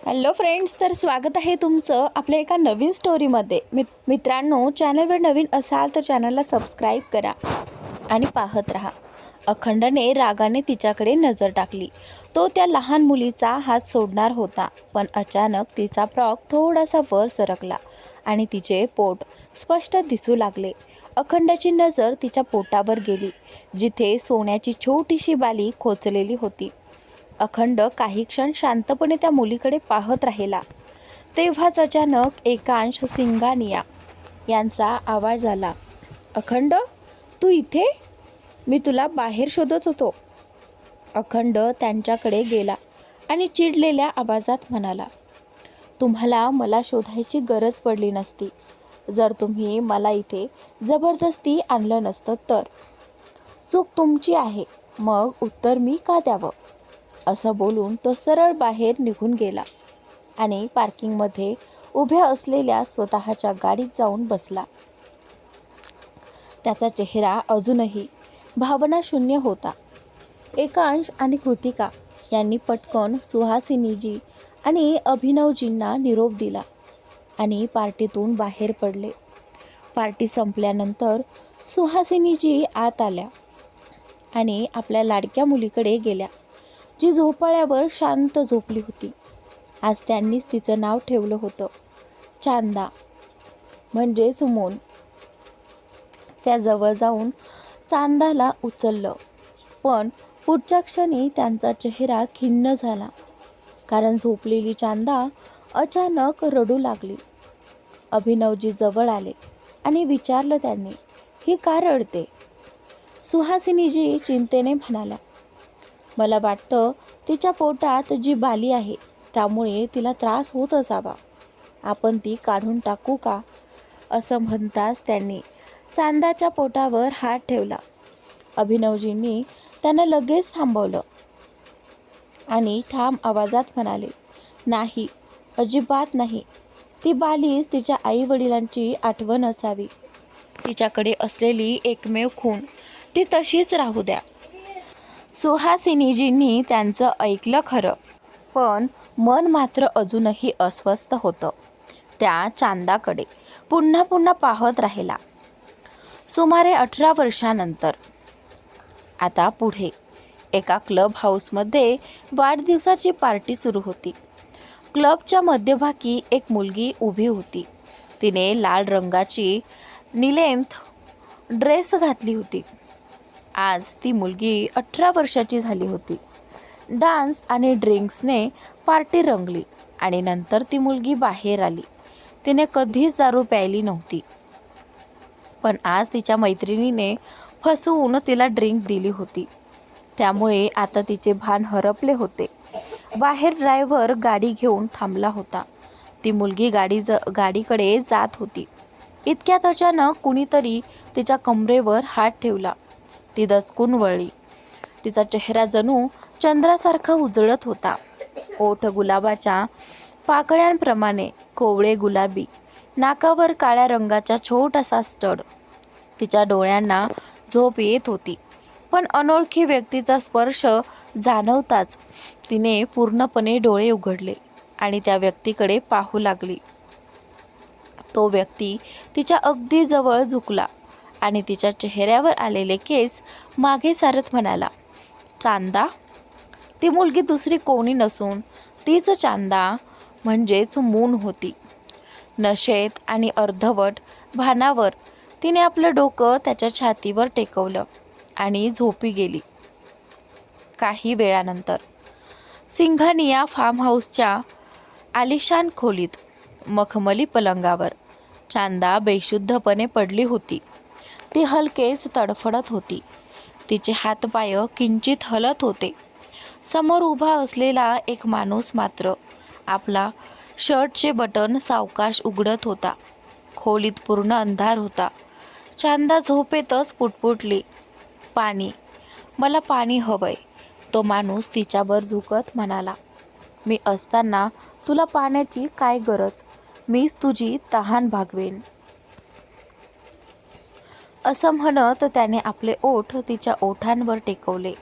Hello friends, तर स्वागत आहे तुमचं आपल्या एका नवीन स्टोरीमध्ये। मित्रांनो, चॅनलवर नवीन असाल तर चॅनलला सबस्क्राईब करा आणि पाहत राहा। अखंडने रागाने तिच्याकडे नजर टाकली। तो त्या लहान मुलीचा हात सोडणार होता, पण अचानक तिचा फ्रॉक थोडासा वर सरकला आणि तिचे पोट स्पष्ट दिसू लागले। अखंडची नजर तिच्या पोटावर गेली, जिथे सोन्याची छोटीशी बाली खोचलेली होती। अखंड काही क्षण शांतपणे त्या मुलीकडे पाहत राहिला। तेव्हाच अचानक एकांश सिंघानिया यांचा आवाज आला, "अखंड, तू इथे? मी तुला बाहेर शोधत होतो." अखंड त्यांच्याकडे गेला आणि चिडलेल्या आवाजात म्हणाला, "तुम्हाला मला शोधायची गरज पडली नसती, जर तुम्ही मला इथे जबरदस्ती आणलं नसतं तर. चूक तुमची आहे, मग उत्तर मी का द्यावं?" असं बोलून तो सरळ बाहेर निघून गेला आणि पार्किंगमध्ये उभ्या असलेल्या स्वतःच्या गाडीत जाऊन बसला। त्याचा चेहरा अजूनही भावनाशून्य होता। एकांश आणि कृतिका यांनी पटकन सुहासिनीजी आणि अभिनवजींना निरोप दिला आणि पार्टीतून बाहेर पडले। पार्टी संपल्यानंतर सुहासिनीजी आत आल्या आणि आपल्या लाडक्या मुलीकडे गेल्या, जी झोपाळ्यावर शांत झोपली होती। आज त्यांनीच तिचं नाव ठेवलं होतं, चांदा, म्हणजेच मून। त्या जवळ जाऊन चांदाला उचललं, पण पुढच्या क्षणी त्यांचा चेहरा खिन्न झाला, कारण झोपलेली चांदा अचानक रडू लागली। अभिनवजी जवळ आले आणि विचारलं त्यांनी, "ही का रडते?" सुहासिनीजी चिंतेने म्हणाल्या, "मला वाटतं तिच्या पोटात जी बाली आहे त्यामुळे तिला त्रास होत असावा, आपण ती काढून टाकू का?" असं म्हणताच त्यांनी चांदाच्या पोटावर हात ठेवला। अभिनवजींनी त्यांना लगेच थांबवलं आणि ठाम आवाजात म्हणाले, "नाही, अजिबात नाही. ती बालीच तिच्या आईवडिलांची आठवण असावी। तिच्याकडे असलेली एकमेव खूण ती तशीच राहू द्या." सुहासिनीजींनी त्यांचं ऐकलं खरं, पण मन मात्र अजूनही अस्वस्थ होतं। त्या चांदाकडे पुन्हा पुन्हा पाहत राहिला। सुमारे 18 वर्षांनंतर आता पुढे एका क्लब हाऊसमध्ये वाढदिवसाची पार्टी सुरू होती। क्लबच्या मध्यभागी एक मुलगी उभी होती। तिने लाल रंगाची निलेंथ ड्रेस घातली होती। आज ती मुलगी 18 वर्षाची झाली होती। डान्स आणि ड्रिंक्सने पार्टी रंगली आणि नंतर ती मुलगी बाहेर आली। तिने कधीच दारू प्यायली नव्हती, पण आज तिच्या मैत्रिणीने फसवून तिला ड्रिंक दिली होती, त्यामुळे आता तिचे भान हरपले होते। बाहेर ड्रायव्हर गाडी घेऊन थांबला होता। ती मुलगी गाडीकडे जात होती। इतक्यात अचानक कुणीतरी तिच्या कमरेवर हात ठेवला। ती दचकून वळली। तिचा चेहरा जणू चंद्रासारखा उजळत होता। ओठ गुलाबाच्या पाकळ्यांप्रमाणे कोवळे गुलाबी, नाकावर काळ्या रंगाचा छोटासा स्टड। तिच्या डोळ्यांना झोप येत होती, पण अनोळखी व्यक्तीचा स्पर्श जाणवताच तिने पूर्णपणे डोळे उघडले आणि त्या व्यक्तीकडे पाहू लागली। तो व्यक्ती तिच्या अगदी जवळ झुकला आणि तिच्या चेहऱ्यावर आलेले केस मागे सारत म्हणाला, "चांदा." ती मुलगी दुसरी कोणी नसून तीच चांदा, म्हणजेच मून होती। नशेत आणि अर्धवट भानावर तिने आपलं डोकं त्याच्या छातीवर टेकवलं आणि झोपी गेली। काही वेळानंतर सिंघानिया फार्म हाऊसच्या आलिशान खोलीत मखमली पलंगावर चांदा बेशुद्धपणे पडली होती। ती हलकेच तडफडत होती। तिचे हातपाय किंचित हलत होते। समोर उभा असलेला एक माणूस मात्र आपला शर्टचे बटन सावकाश उघडत होता। खोलीत पूर्ण अंधार होता। चांदा झोपेतच पुटपुटली, "पाणी, मला पाणी हवंय." तो माणूस तिच्यावर झुकत म्हणाला, "मी असताना तुला पाण्याची काय गरज? मीच तुझी तहान भागवेन." असं म्हणत त्याने आपले ओठ तिच्या ओठांवर टेकवले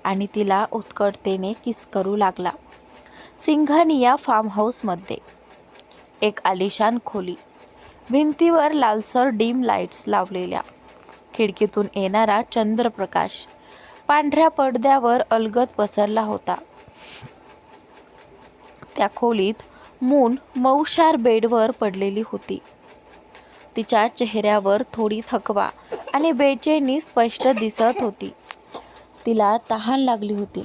आणि तिला उत्कटतेने किस करू लागला। सिंघानिया फार्म हाऊसमध्ये एक आलिशान खोली. भिंतीवर लालसर डिम लाईट्स लावलेल्या. खिडकीतून येणारा चंद्रप्रकाश पांढऱ्या पडद्यावर अलगद पसरला होता. त्या खोलीत मून मऊशार बेडवर पडलेली होती. तिच्या चेहऱ्यावर थोडी थकवा आणि बेचैनी स्पष्ट दिसत होती. तिला तहान लागली होती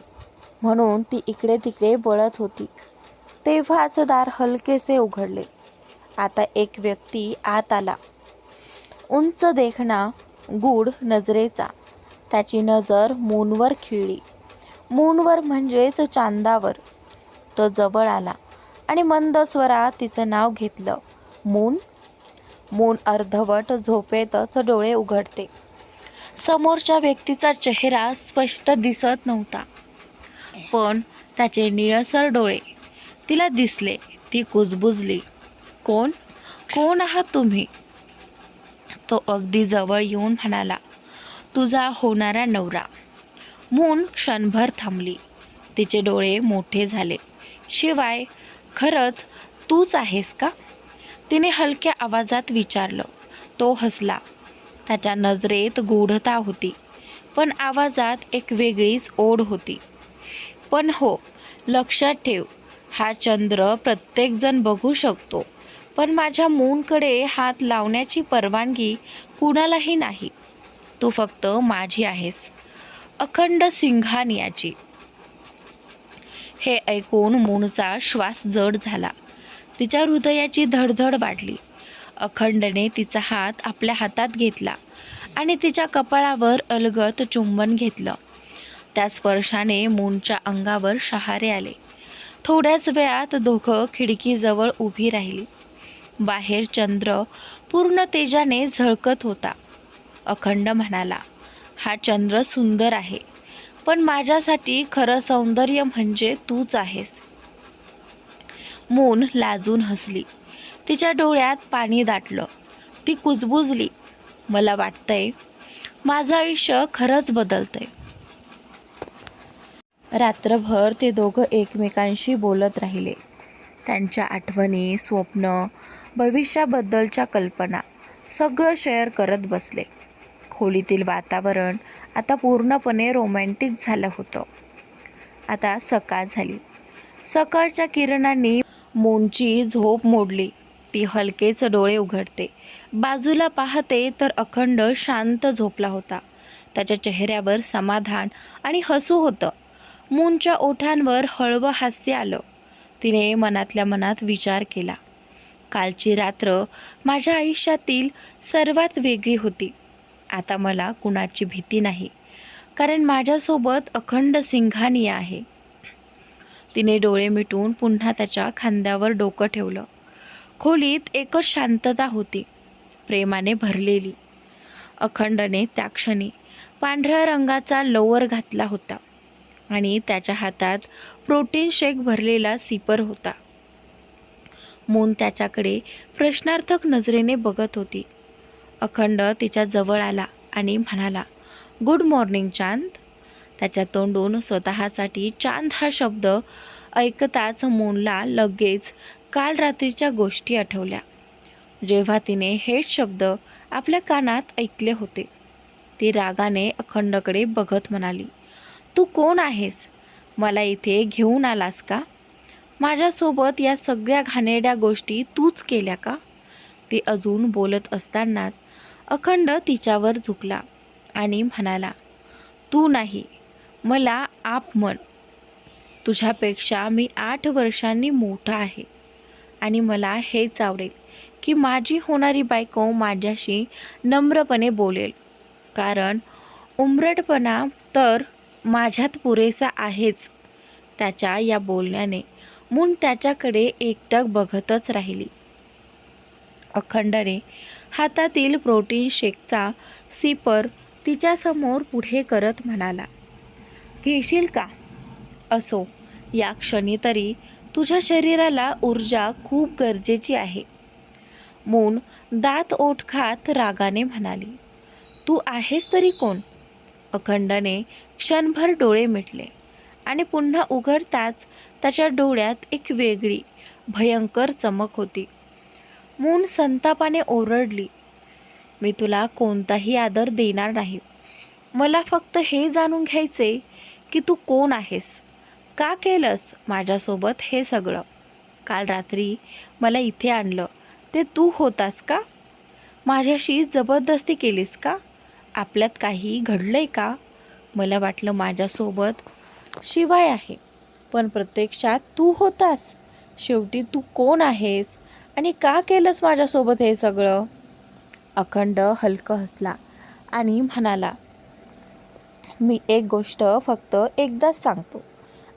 म्हणून ती इकडे तिकडे वळत होती. तेव्हाच दार हलकेसे उघडले. आता एक व्यक्ती आत आला. उंच देखणा, गूढ नजरेचा. त्याची नजर मूनवर खिळली. मूनवर म्हणजेच चांदावर. तो जवळ आला आणि मंद स्वरात तिचं नाव घेतलं. मून. मून अर्धवट झोपेतच डोळे उघडते. समोरच्या व्यक्तीचा चेहरा स्पष्ट दिसत नव्हता, पण त्याचे निळसर डोळे तिला दिसले. ती कुजबुजली. कोण कोण आहात तुम्ही? तो अगदी जवळ येऊन म्हणाला, तुझा होणारा नवरा. मून क्षणभर थांबली. तिचे डोळे मोठे झाले. शिवाय खरंच तूच आहेस का? तिने हलक्या आवाजात विचारलं. तो हसला. त्याच्या नजरेत गूढता होती, पण आवाजात एक वेगळीच ओढ होती. पण हो, लक्षात ठेव, हा चंद्र प्रत्येकजण बघू शकतो, पण माझ्या मूनकडे हात लावण्याची परवानगी कुणालाही नाही. तू फक्त माझी आहेस, अखंड सिंघानियाची. हे ऐकून मूनचा श्वास जड झाला. तिच्या हृदयाची धडधड वाढली. अखंडने तिचा हात आपल्या हातात घेतला आणि तिच्या कपाळावर अलगद चुंबन घेतलं. त्या स्पर्शाने मूनच्या अंगावर शहारे आले. थोड्याच वेळात दोघं खिडकीजवळ उभी राहिली. बाहेर चंद्र पूर्ण तेजाने झळकत होता. अखंड म्हणाला, हा चंद्र सुंदर आहे, पण माझ्यासाठी खरं सौंदर्य म्हणजे तूच आहेस. मून लाजून हसली. तिच्या डोळ्यात पाणी दाटलं. ती कुजबुजली. मला वाटतंय माझं आयुष्य खरंच बदलतंय. रात्रभर ते दोघं एकमेकांशी बोलत राहिले. त्यांच्या आठवणी, स्वप्न, भविष्याबद्दलच्या कल्पना सगळं शेअर करत बसले. खोलीतील वातावरण आता पूर्णपणे रोमॅन्टिक झालं होतं. आता सकाळ झाली. सकाळच्या किरणांनी मूनची झोप मोडली. ती हलकेच डोळे उघडते. बाजूला पाहते तर अखंड शांत झोपला होता. त्याच्या चेहऱ्यावर समाधान आणि हसू होतं. मूनच्या ओठांवर हळवं हास्य आलं. तिने मनातल्या मनात विचार केला, कालची रात्र माझ्या आयुष्यातील सर्वात वेगळी होती. आता मला कुणाची भीती नाही, कारण माझ्यासोबत अखंड सिंघानिया आहे. तिने डोळे मिटून पुन्हा त्याच्या खांद्यावर डोकं ठेवलं. खोलीत एकच शांतता होती, प्रेमाने भरलेली. अखंडने त्या क्षणी पांढऱ्या रंगाचा लोअर घातला होता आणि त्याच्या हातात प्रोटीन शेक भरलेला सिपर होता. मून त्याच्याकडे प्रश्नार्थक नजरेने बघत होती. अखंड तिच्या जवळ आला आणि म्हणाला, गुड मॉर्निंग चांद. त्याच्या तोंडून स्वतःसाठी चांद हा शब्द ऐकताच मूनला लगेच काल रात्रीच्या गोष्टी आठवल्या, जेव्हा तिने हेच शब्द आपल्या कानात ऐकले होते. ती रागाने अखंडकडे बघत म्हणाली, तू कोण आहेस? मला इथे घेऊन आलास का? माझ्यासोबत या सगळ्या घाणेरड्या गोष्टी तूच केल्या का? ती अजून बोलत असतानाच अखंड तिच्यावर झुकला आणि म्हणाला, तू नाही, मला आप म्हण. तुझ्यापेक्षा मी 8 वर्षांनी मोठा आहे आणि मला हेच आवडेल की माझी होणारी बायको माझ्याशी नम्रपणे बोलेल, कारण उमरटपणा तर माझ्यात पुरेसा आहेच. त्याच्या या बोलण्याने मून त्याच्याकडे एकटक बघतच राहिली. अखंडने हातातील प्रोटीन शेकचा सिपर तिच्यासमोर पुढे करत म्हणाला, घेशील का? असो, या क्षणी तरी तुझ्या शरीराला ऊर्जा खूप गरजेची आहे. मून दात ओठ खात रागाने म्हणाली, तू आहेस तरी कोण? अखंडने क्षणभर डोळे मिटले आणि पुन्हा उघडताच त्याच्या डोळ्यात एक वेगळी भयंकर चमक होती. मून संतापाने ओरडली, मी तुला कोणताही आदर देणार नाही. मला फक्त हे जाणून घ्यायचे की तू कोण आहेस. का केलंस माझ्यासोबत हे सगळं? काल रात्री मला इथे आणलं ते तू होतास का? माझ्याशी जबरदस्ती केलीस का? आपल्यात काही घडलंय का? मला वाटलं माझ्यासोबत शिवाय आहे, पण प्रत्यक्षात तू होतास. शेवटी तू कोण आहेस आणि का केलंस माझ्यासोबत हे सगळं? अखंड हलकं हसला आणि म्हणाला, मी एक गोष्ट फक्त एकदाच सांगतो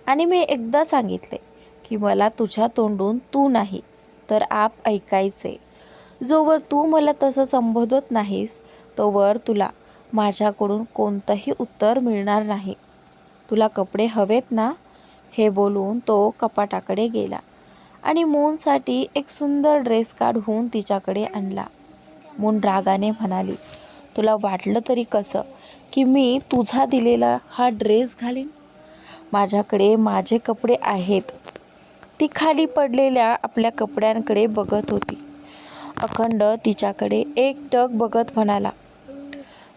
आणि मी एकदा सांगितले की मला तुझ्या तोंडून तू नाही तर आप ऐकायचे. जोवर तू मला तसं संबोधत नाहीस तोवर तुला माझ्याकडून कोणतंही उत्तर मिळणार नाही. तुला कपडे हवेत ना? हे बोलून तो कपाटाकडे गेला आणि मूनसाठी एक सुंदर ड्रेस काढून तिच्याकडे आणला. मून रागाने म्हणाली, तुला वाटलं तरी कसं की मी तुझा दिलेला हा ड्रेस घालीन? माझ्याकडे माझे कपडे आहेत. ती खाली पडलेल्या आपल्या कपड्यांकडे बघत होती. अखंड तिच्याकडे एकटक बघत म्हणाला,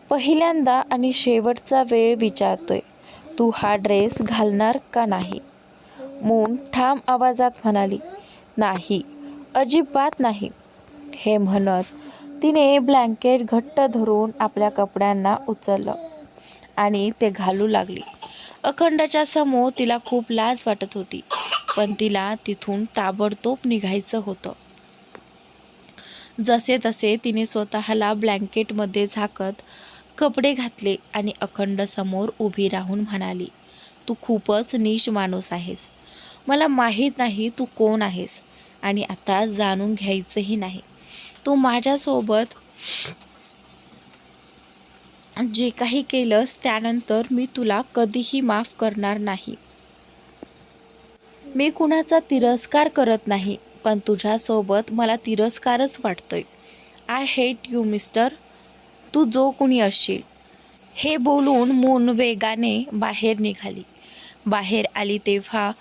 पहिल्यांदा आणि शेवटचा वेळ विचारतोय, तू हा ड्रेस घालणार का नाही? मून ठाम आवाजात म्हणाली, नाही, अजिबात नाही. हे म्हणत तिने ब्लँकेट घट्ट धरून आपल्या कपड्यांना उचललं आणि ते घालू लागली. अखंडच्या समोर तिला खूप लाज वाटत होती, पण तिला तिथून ताबडतोब निघायचं होतं. जसे तसे तिने स्वतःला ब्लँकेटमध्ये झाकत कपडे घातले आणि अखंड समोर उभी राहून म्हणाली, तू खूपच नीच माणूस आहेस. मला माहीत नाही तू कोण आहेस आणि आता जाणून घ्यायचंही नाही. तू माझ्यासोबत जे काही केलंस त्यानंतर मी तुला कधीही माफ करणार नाही. मी कुणाचा तिरस्कार करत नाही, पण तुझ्यासोबत मला तिरस्कारच वाटतोय. आय हेट यू मिस्टर, तू जो कुणी असशील. हे बोलून मून वेगाने बाहेर निघाली. बाहेर आली तेव्हा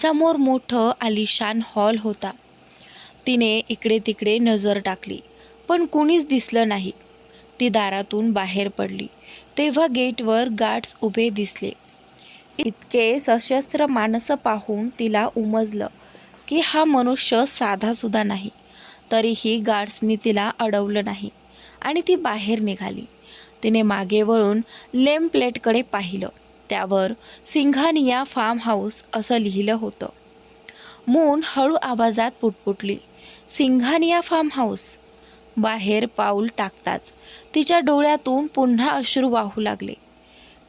समोर मोठं आलिशान हॉल होता. तिने इकडे तिकडे नजर टाकली, पण कुणीच दिसलं नाही. ती दारातून बाहेर पडली तेव्हा गेटवर गार्ड्स उभे दिसले. इतके सशस्त्र माणसं पाहून तिला उमजलं की हा मनुष्य साधासुद्धा नाही. तरीही गार्ड्सनी तिला अडवलं नाही आणि ती बाहेर निघाली. तिने मागे वळून नेम प्लेटकडे पाहिलं. त्यावर सिंघानिया फार्म हाऊस असं लिहिलं होतं. मून हळू आवाजात पुटपुटली, सिंघानिया फार्म हाऊस. बाहेर पाऊल टाकताच तिच्या डोळ्यातून पुन्हा अश्रू वाहू लागले.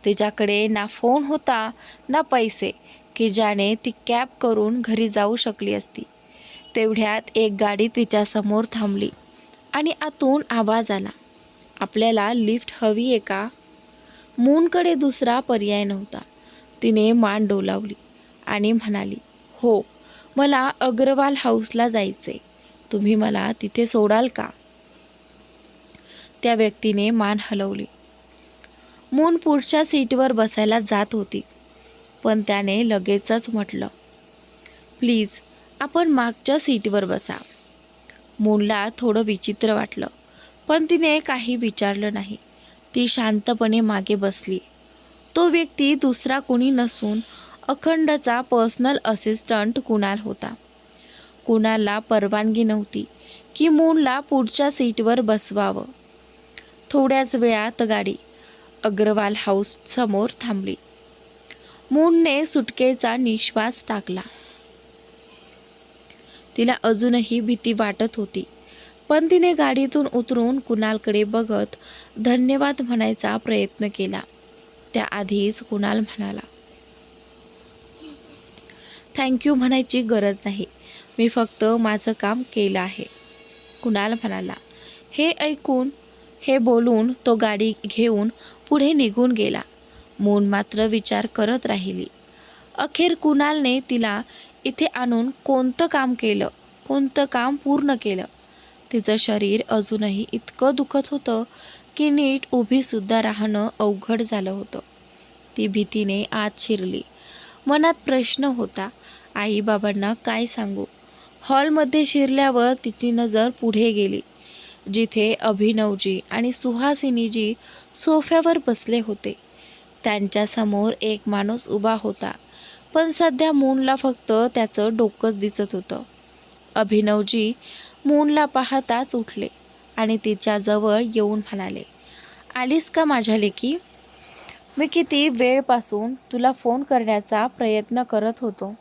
तिच्याकडे ना फोन होता ना पैसे की ज्याने ती कॅब करून घरी जाऊ शकली असती. तेवढ्यात एक गाडी तिच्यासमोर थांबली आणि आतून आवाज आला, आपल्याला लिफ्ट हवी आहे का? मूनकडे दुसरा पर्याय नव्हता. तिने मान डोलावली आणि म्हणाली, हो, मला अग्रवाल हाऊसला जायचे. तुम्ही मला तिथे सोडाल का? त्या व्यक्तीने मान हलवली. मून पुढच्या सीटवर बसायला जात होती, पण त्याने लगेचच म्हटलं, प्लीज आपण मागच्या सीटवर बसा. मूनला थोडं विचित्र वाटलं, पण तिने काही विचारलं नाही. ती शांतपणे मागे बसली. तो व्यक्ती दुसरा कुणी नसून अखंडचा पर्सनल असिस्टंट कुणाल होता. कुणालला परवानगी नव्हती की मूनला पुढच्या सीटवर बसवावं. थोड्याच वेळात गाडी अग्रवाल हाऊस समोर थांबली. मूनने सुटकेचा निश्वास टाकला. तिला अजूनही भीती वाटत होती, पण तिने गाडीतून उतरून कुणालकडे बघत धन्यवाद म्हणायचा प्रयत्न केला. त्याआधीच कुणाल म्हणाला, थँक्यू म्हणायची गरज नाही, मी फक्त माझं काम केलं आहे. कुणाल म्हणाला. हे बोलून तो गाडी घेऊन पुढे निघून गेला. मून मात्र विचार करत राहिली. अखेर कुणालने तिला इथे आणून कोणतं काम पूर्ण केलं? तिचं शरीर अजूनही इतकं दुखत होतं की नीट उभीसुद्धा राहणं अवघड झालं होतं. ती भीतीने आत शिरली. मनात प्रश्न होता, आईबाबांना काय सांगू. हॉलमध्ये शिरल्यावर तिची नजर पुढे गेली, जिथे अभिनवजी आणि सुहासिनीजी सोफ्यावर बसले होते. त्यांच्यासमोर एक माणूस उभा होता, पण सध्या मूनला फक्त त्याचं डोकंच दिसत होतं. अभिनवजी मूनला पाहताच उठले आणि तिच्याजवळ येऊन म्हणाले, आलीस का माझ्या लेकी? मी किती वेळपासून तुला फोन करण्याचा प्रयत्न करत होतो.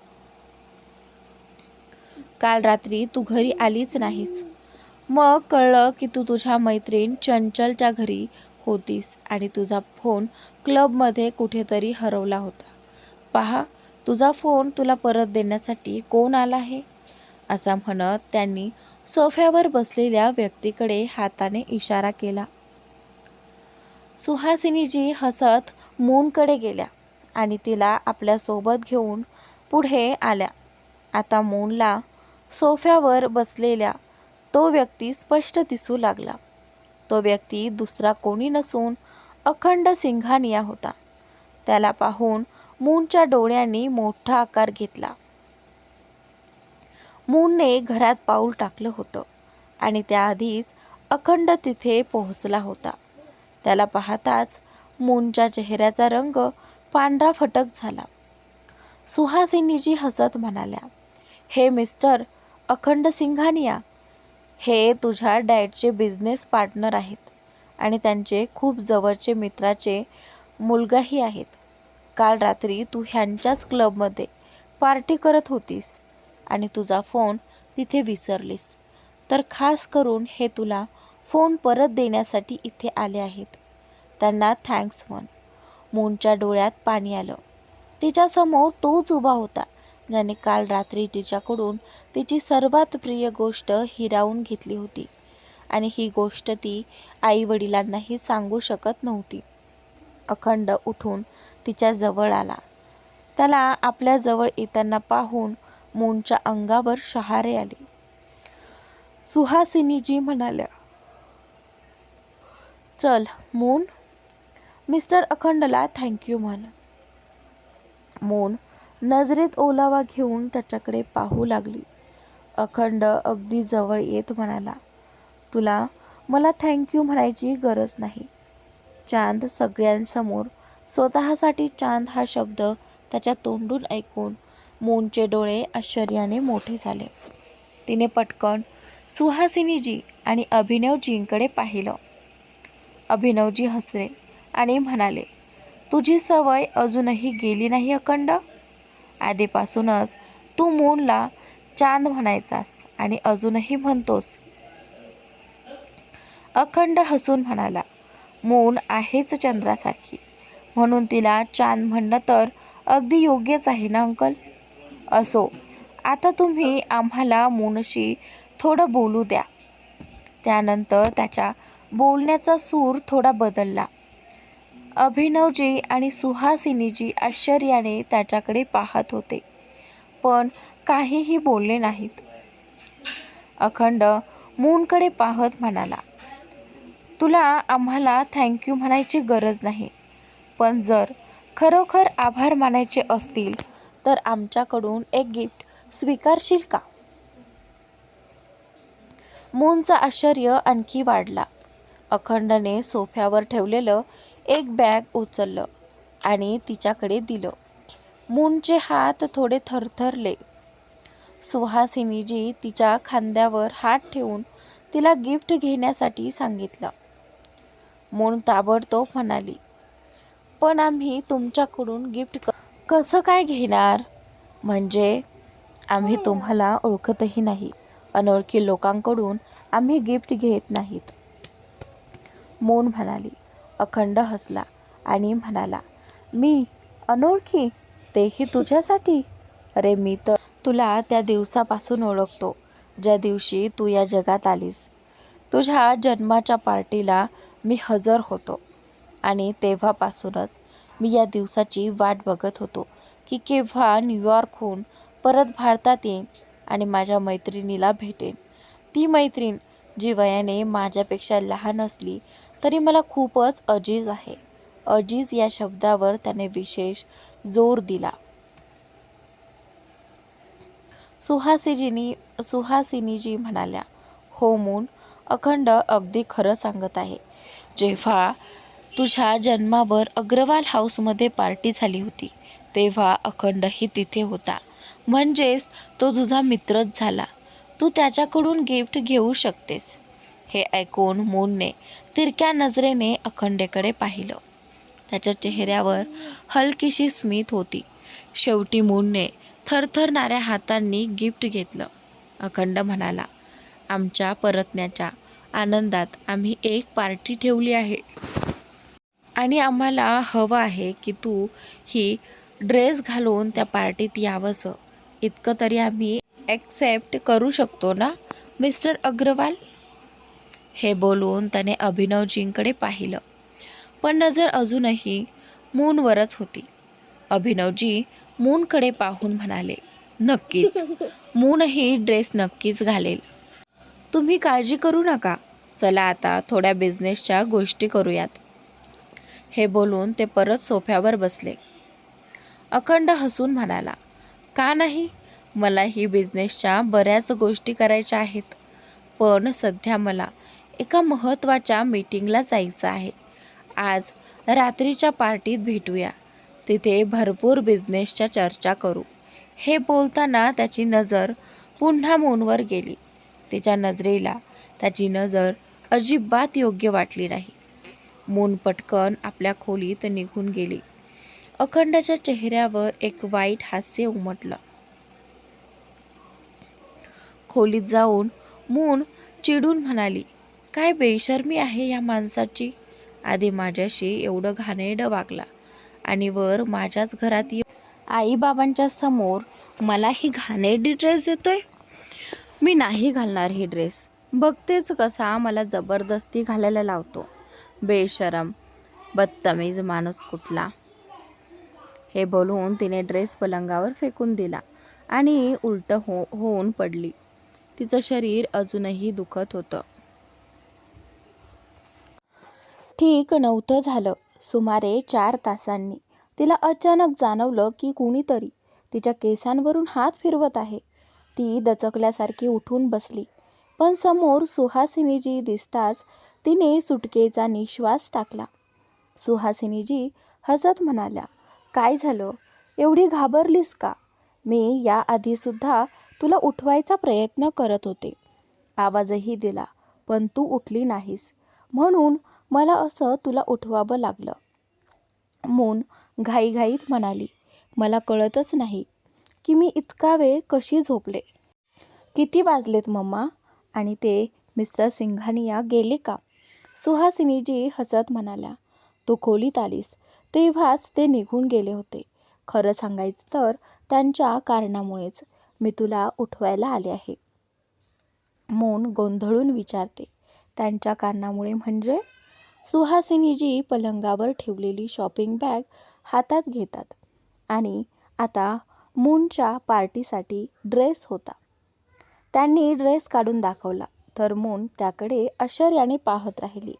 काल रात्री तू घरी आलीच नाहीस. मग कळलं की तू तुझ्या मैत्रीण चंचलच्या घरी होतीस आणि तुझा फोन क्लबमध्ये कुठेतरी हरवला होता. पहा, तुझा फोन तुला परत देण्यासाठी कोण आला आहे, असं म्हणत त्यांनी सोफ्यावर बसलेल्या व्यक्तीकडे हाताने इशारा केला. सुहासिनीजी हसत मूनकडे गेल्या आणि तिला आपल्यासोबत घेऊन पुढे आल्या. आता मूनला सोफ्यावर बसलेल्या तो व्यक्ती स्पष्ट दिसू लागला. तो व्यक्ती दुसरा कोणी नसून अखंड सिंघानिया होता. त्याला पाहून मूनच्या डोळ्यांनी मोठा आकार घेतला. मूनने घरात पाऊल टाकलं होतं आणि त्याआधीच अखंड तिथे पोहोचला होता. त्याला पाहताच मूनच्या चेहऱ्याचा रंग पांढरा फटक झाला. सुहासिनीजी हसत म्हणाल्या, हे मिस्टर अखंड सिंघानिया, हे तुझ्या डॅडचे बिझनेस पार्टनर आहेत आणि त्यांचे खूप जवळचे मित्राचे मुलगाही आहेत. काल रात्री तू ह्यांच्याच क्लबमध्ये पार्टी करत होतीस आणि तुझा फोन तिथे विसरलीस. तर खास करून हे तुला फोन परत देण्यासाठी इथे आले आहेत. त्यांना थँक्स म्हण. मूनच्या डोळ्यात पाणी आलं. तिच्यासमोर तोच उभा होता ज्याने काल रात्री तिच्याकडून तिची सर्वात प्रिय गोष्ट हिरावून घेतली होती आणि ही गोष्ट ती आईवडिलांनाही सांगू शकत नव्हती. अखंड उठून तिच्या जवळ आला. त्याला आपल्या जवळ येताना पाहून मूनच्या अंगावर शहारे आले. सुहासिनीजी म्हणाल्या, चल मून, मिस्टर अखंडला थँक्यू म्हण. मून नजरेत ओलावा घेऊन त्याच्याकडे पाहू लागली. अखंड अगदी जवळ येत म्हणाला, तुला मला थँक्यू म्हणायची गरज नाही. चांद सगळ्यांसमोर स्वतःसाठी चांद हा शब्द त्याच्या तोंडून ऐकून मूनचे डोळे आश्चर्याने मोठे झाले. तिने पटकन सुहासिनीजी आणि अभिनवजींकडे पाहिलं. अभिनवजी हसले आणि म्हणाले, तुझी सवय अजूनही गेली नाही अखंड. आधीपासूनच तू मूनला चांद म्हणायचास आणि अजूनही म्हणतोस. अखंड हसून म्हणाला, मून आहेच चंद्रासारखी, म्हणून तिला चांद म्हणणं तर अगदी योग्यच आहे ना अंकल. असो, आता तुम्ही आम्हाला मूनशी थोडं बोलू द्या. त्यानंतर त्याच्या बोलण्याचा सूर थोडा बदलला. अभिनवजी आणि सुहासिनीजी आश्चर्याने त्याच्याकडे पाहत होते, पण काहीही बोलले नाहीत. अखंड मूनकडे पाहत म्हणाला, तुला आम्हाला थँक्यू म्हणायची गरज नाही, पण जर खरोखर आभार मानायचे असतील तर आमच्याकडून एक गिफ्ट स्वीकारशील का? मूनचं आश्चर्य आणखी वाढला. अखंडने सोफ्यावर ठेवलेलं एक बॅग उचललं आणि तिच्याकडे दिलं. मूनचे हात थोडे थरथरले. सुहासिनीजी तिच्या खांद्यावर हात ठेवून तिला गिफ्ट घेण्यासाठी सांगितलं. मून ताबडतोब म्हणाली, पण आम्ही तुमच्याकडून गिफ्ट कसं काय घेणार? म्हणजे आम्ही तुम्हाला ओळखतही नाही. अनोळखी लोकांकडून आम्ही गिफ्ट घेत नाहीत, मून म्हणाली. अखंड हसला आणि म्हणाला, मी अनोळखी, तेही तुझ्यासाठी? अरे मी तर तुला त्या दिवसापासून ओळखतो ज्या दिवशी तू या जगात आलीस. तुझ्या जन्माच्या पार्टीला मी हजर होतो आणि तेव्हापासूनच मी या दिवसाची वाट बघत होतो की केव्हा न्यूयॉर्कहून परत भारतात येईन आणि माझ्या मैत्रिणीला भेटेन. ती मैत्रीण जी वयाने माझ्यापेक्षा लहान असली तरी मला खूपच अजीज आहे. अजीज या शब्दावर त्याने विशेष जोर दिला. सुहासिनीजी म्हणाल्या, हो मून, अखंड अगदी खरं सांगत आहे. जेव्हा तुझ्या जन्मावर अग्रवाल हाऊसमध्ये पार्टी झाली होती तेव्हा अखंडही तिथे होता. म्हणजेच तो तुझा मित्रच झाला. तू त्याच्याकडून गिफ्ट घेऊ शकतेस. हे ऐकून मूनने तिरक्या नजरेने अखंडेकडे पाहिलं. त्याच्या चेहऱ्यावर हलकीशी स्मित होती. शेवटी मूनने थरथरणाऱ्या हातांनी गिफ्ट घेतलं. अखंड म्हणाला, आमच्या परतण्याच्या आनंदात आम्ही एक पार्टी ठेवली आहे आणि आम्हाला हवं आहे की तू ही ड्रेस घालून त्या पार्टीत यावंसं. इतकं तरी आम्ही ॲक्सेप्ट करू शकतो ना मिस्टर अग्रवाल. हे बोलून त्याने अभिनवजींकडे पाहिलं, पण नजर अजूनही मूनवरच होती. अभिनवजी मूनकडे पाहून म्हणाले, नक्कीच, मूनही ड्रेस नक्कीच घालेल. तुम्ही काळजी करू नका. चला आता थोड्या बिझनेसच्या गोष्टी करूयात. हे बोलून ते परत सोफ्यावर बसले. अखंड हसून म्हणाला, का नाही, मलाही बिझनेसच्या बऱ्याच गोष्टी करायच्या आहेत. पण सध्या मला एका महत्त्वाच्या मीटिंगला जायचं आहे. आज रात्रीच्या पार्टीत भेटूया. तिथे भरपूर बिझनेसच्या चर्चा करू. हे बोलताना त्याची नजर पुन्हा मूनवर गेली. तिच्या नजरेला त्याची नजर अजिबात योग्य वाटली नाही. मून पटकन आपल्या खोलीत निघून गेली. अखंडाच्या चेहऱ्यावर एक वाईट हास्य उमटलं. खोलीत जाऊन मून चिडून म्हणाली, काय बेशर्मी आहे या माणसाची. आधी माझ्याशी एवढं घाणेरडं वागला आणि वर माझ्याच घरात आईबाबांच्या समोर मला ही घाणेरडी ड्रेस देतोय. मी नाही घालणार ही ड्रेस. बघतेच कसा मला जबरदस्ती घालायला लावतो. बेशरम, बदतमीज माणूस कुठला. हे बोलून तिने ड्रेस पलंगावर फेकून दिला आणि उलटं होऊन पडली. तिचं शरीर अजूनही दुखत होतं. ठीक नव्हतं झालं. सुमारे 4 तासांनी तिला अचानक जाणवलं की कुणीतरी तिच्या केसांवरून हात फिरवत आहे. ती दचकल्यासारखी उठून बसली, पण समोर सुहासिनीजी दिसताच तिने सुटकेचा निश्वास टाकला. सुहासिनीजी हसत म्हणाल्या, काय झालं, एवढी घाबरलीस का? मी याआधीसुद्धा तुला उठवायचा प्रयत्न करत होते, आवाजही दिला, पण तू उठली नाहीस, म्हणून मला असं तुला उठवावं लागलं. मून घाईघाईत म्हणाली, मला कळतच नाही की मी इतका वेळ कशी झोपले. किती वाजलेत मम्मा? आणि ते मिस्टर सिंघानिया गेले का? सुहासिनीजी हसत म्हणाल्या, तू खोलीत आलीस तेव्हाच ते निघून गेले होते. खरं सांगायचं तर त्यांच्या कारणामुळेच मी तुला उठवायला आले आहे. मून गोंधळून विचारते, त्यांच्या कारणामुळे म्हणजे? सुहासिनीजी पलंगावर ठेवलेली शॉपिंग बॅग हातात घेतात आणि आता मूनच्या पार्टीसाठी ड्रेस होता. त्यांनी ड्रेस काढून दाखवला तर मून त्याकडे आश्चर्याने पाहत राहिली.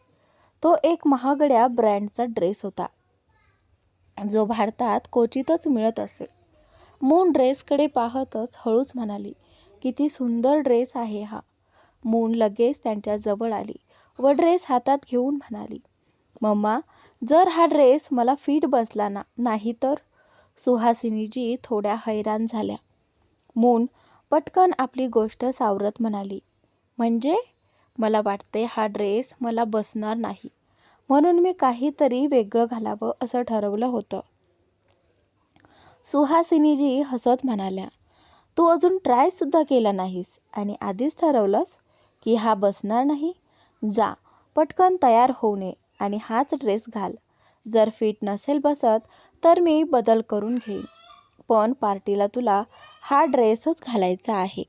तो एक महागड्या ब्रँडचा ड्रेस होता, जो भारतात क्वचितच मिळत असेल. मून ड्रेसकडे पाहतच हळूच म्हणाली, किती सुंदर ड्रेस आहे हा. मून लगेच त्यांच्या जवळ आली व ड्रेस हातात घेऊन म्हणाली, मम्मा, जर हा ड्रेस मला फिट बसला नाही तर? सुहासिनीजी थोड्या हैराण झाल्या. मून पटकन आपली गोष्ट सावरत म्हणाली, म्हणजे मला वाटते हा ड्रेस मला बसणार नाही, म्हणून मी काहीतरी वेगळं घालावं असं ठरवलं होतं. सुहासिनीजी हसत म्हणाल्या, तू अजून ट्रायसुद्धा केला नाहीस आणि आधीच ठरवलंस की हा बसणार नाही? जा, पटकन तयार होऊ नये आणि हाच ड्रेस घाल. जर फिट नसेल बसत तर मी बदल करून घेईन, पण पार्टीला तुला हा ड्रेसच घालायचा आहे.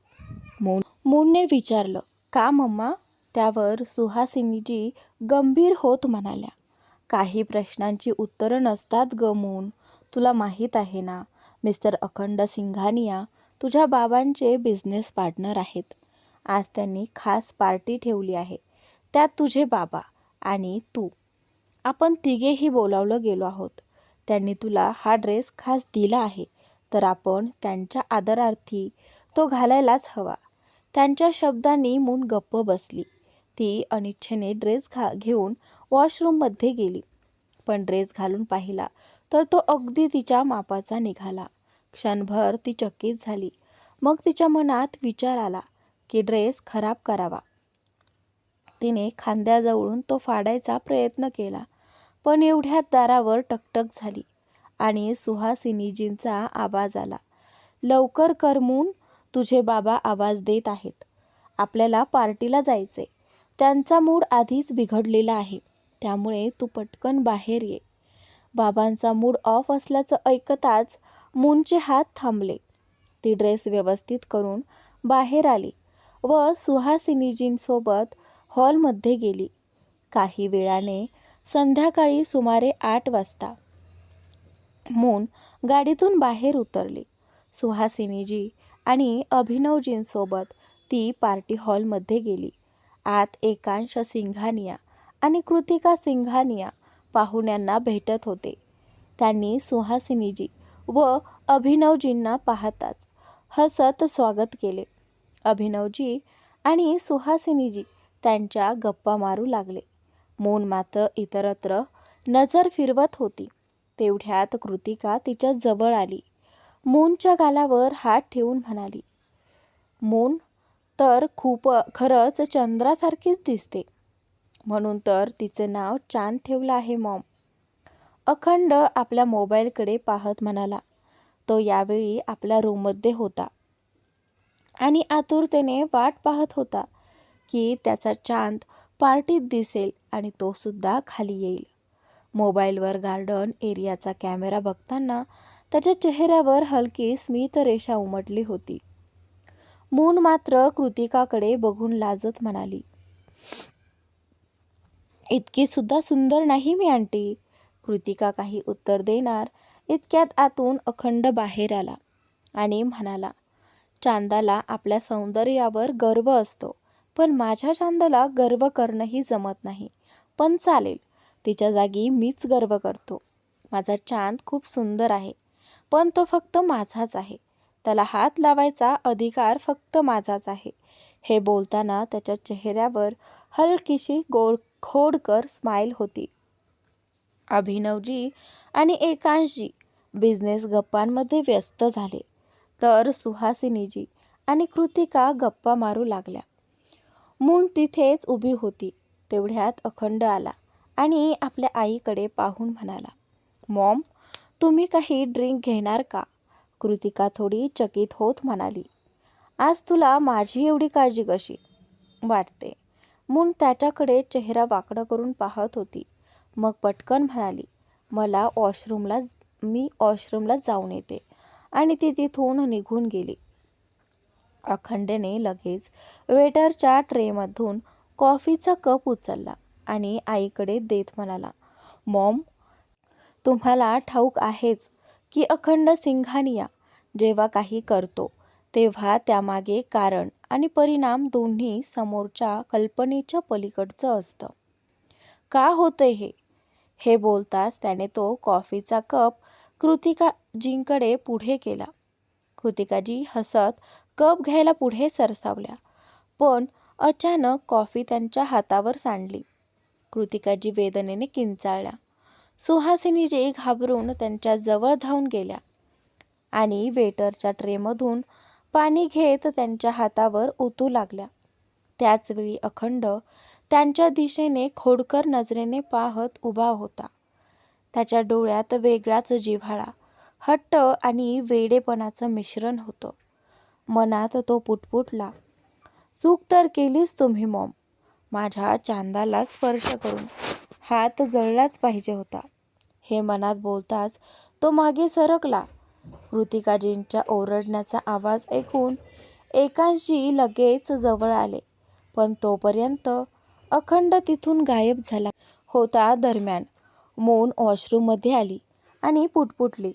मूनने विचारलं, का मम्मा? त्यावर सुहासिनीजी गंभीर होत म्हणाल्या, काही प्रश्नांची उत्तरं नसतात ग मून. तुला माहीत आहे ना, मिस्टर अखंड सिंघानिया तुझ्या बाबांचे बिझनेस पार्टनर आहेत. आज त्यांनी खास पार्टी ठेवली आहे. त्यात तुझे बाबा आणि तू, आपण तिघेही बोलावलं गेलो आहोत. त्यांनी तुला हा ड्रेस खास दिला आहे, तर आपण त्यांच्या आदरार्थी तो घालायलाच हवा. त्यांच्या शब्दांनी मून गप्प बसली. ती अनिच्छेने ड्रेस घेऊन वॉशरूममध्ये गेली. पण ड्रेस घालून पाहिला तर तो अगदी तिच्या मापाचा निघाला. क्षणभर ती चकित झाली. मग तिच्या मनात विचार आला की ड्रेस खराब करावा. तिने खांद्याजवळून तो फाडायचा प्रयत्न केला. पण एवढ्यात दारावर टकटक झाली आणि सुहासिनीजींचा आवाज आला. लवकर कर मून, तुझे बाबा आवाज देत आहेत. आपल्याला पार्टीला जायचे. त्यांचा मूड आधीच बिघडलेला आहे, त्यामुळे तू पटकन बाहेर ये. बाबांचा मूड ऑफ असल्याचं ऐकताच मूनचे हात थांबले. ती ड्रेस व्यवस्थित करून बाहेर आली व सुहासिनीजींसोबत हॉलमध्ये गेली. काही वेळाने संध्याकाळी सुमारे 8 वाजता मून गाडीतून बाहेर उतरली. सुहासिनीजी आणि अभिनवजींसोबत ती पार्टी हॉलमध्ये गेली. आत एकांश सिंघानिया आणि कृतिका सिंघानिया पाहुण्यांना भेटत होते. त्यांनी सुहासिनीजी व अभिनवजींना पाहताच हसत स्वागत केले. अभिनवजी आणि सुहासिनीजी त्यांच्या गप्पा मारू लागले. मून मात्र इतरत्र नजर फिरवत होती. तेवढ्यात कृतिका तिच्या जवळ आली. मूनच्या गालावर हात ठेवून म्हणाली, मून तर खरंच चंद्रासारखीच दिसते. म्हणून तर तिचे नाव चांद ठेवलं आहे मॉम. अखंड आपल्या मोबाईलकडे पाहत म्हणाला. तो यावेळी आपल्या रूममध्ये होता आणि आतुरतेने वाट पाहत होता की त्याचा चांद पार्टीत दिसेल आणि तो सुद्धा खाली येईल. मोबाईलवर गार्डन एरियाचा कॅमेरा बघताना त्याच्या चेहऱ्यावर हलकी स्मित रेषा उमटली होती. मून मात्र कृतिकाकडे बघून लाजत म्हणाली, इतकी सुद्धा सुंदर नाही मी आंटी. कृतिका काही उत्तर देणार इतक्यात आतून अखंड बाहेर आला आणि म्हणाला, चांदाला आपल्या सौंदर्यावर गर्व असतो, पण माझ्या चांदाला गर्व करणंही जमत नाही. पण चालेल, तिच्या जागी मीच गर्व करतो. माझा चांद खूप सुंदर आहे, पण तो फक्त माझाच आहे. त्याला हात लावायचा अधिकार फक्त माझाच आहे. हे बोलताना त्याच्या चेहऱ्यावर हलकीशी खोडकर स्माईल होती. अभिनवजी आणि एकांशजी बिझनेस गप्पांमध्ये व्यस्त झाले, तर सुहासिनीजी आणि कृतिका गप्पा मारू लागल्या. मून तिथेच उभी होती. तेवढ्यात अखंड आला आणि आपल्या आईकडे पाहून म्हणाला, मॉम, तुम्ही काही ड्रिंक घेणार का? कृतिका थोडी चकित होत म्हणाली, आज तुला माझी एवढी काळजी कशी वाटते? मून त्याच्याकडे चेहरा वाकडा करून पाहत होती. मग पटकन म्हणाली, मी वॉशरूमला जाऊन येते. आणि ती तिथून निघून गेली. अखंडने लगेच वेटरच्या ट्रेमधून कॉफीचा कप उचलला आणि आईकडे देत म्हणाला, मॉम, तुम्हाला ठाऊक आहेच की अखंड सिंघानिया जेव्हा काही करतो तेव्हा त्यामागे कारण आणि परिणाम दोन्ही समोरच्या कल्पनेच्या पलीकडचं असतं. का होतंय हे? हे बोलताच त्याने तो कॉफीचा कप कृतिकाजींकडे पुढे केला. कृतिकाजी हसत कप घ्यायला पुढे सरसावल्या, पण अचानक कॉफी त्यांच्या हातावर सांडली. कृतिकाजी वेदनेने किंचाळल्या. सुहासिनीजी घाबरून त्यांच्या जवळ धावून गेल्या आणि वेटरच्या ट्रेमधून पाणी घेत त्यांच्या हातावर ओतू लागल्या. त्याचवेळी अखंड त्यांच्या दिशेने खोडकर नजरेने पाहत उभा होता. त्याच्या डोळ्यात वेगळाच जिव्हाळा, हट्ट आणि वेडेपणाचं मिश्रण होतं. मनात तो पुटपुटला, चूक तर केलीच तुम्ही मॉम. माझ्या चांदाला स्पर्श करून हात जळलाच पाहिजे होता. हे मनात बोलताच तो मागे सरकला. कृतिकाजींच्या ओरडण्याचा आवाज ऐकून एकांशजी लगेच जवळ आले, पण तोपर्यंत अखंड तिथून गायब झाला होता. दरम्यान मून वॉशरूममध्ये आली आणि पुटपुटली,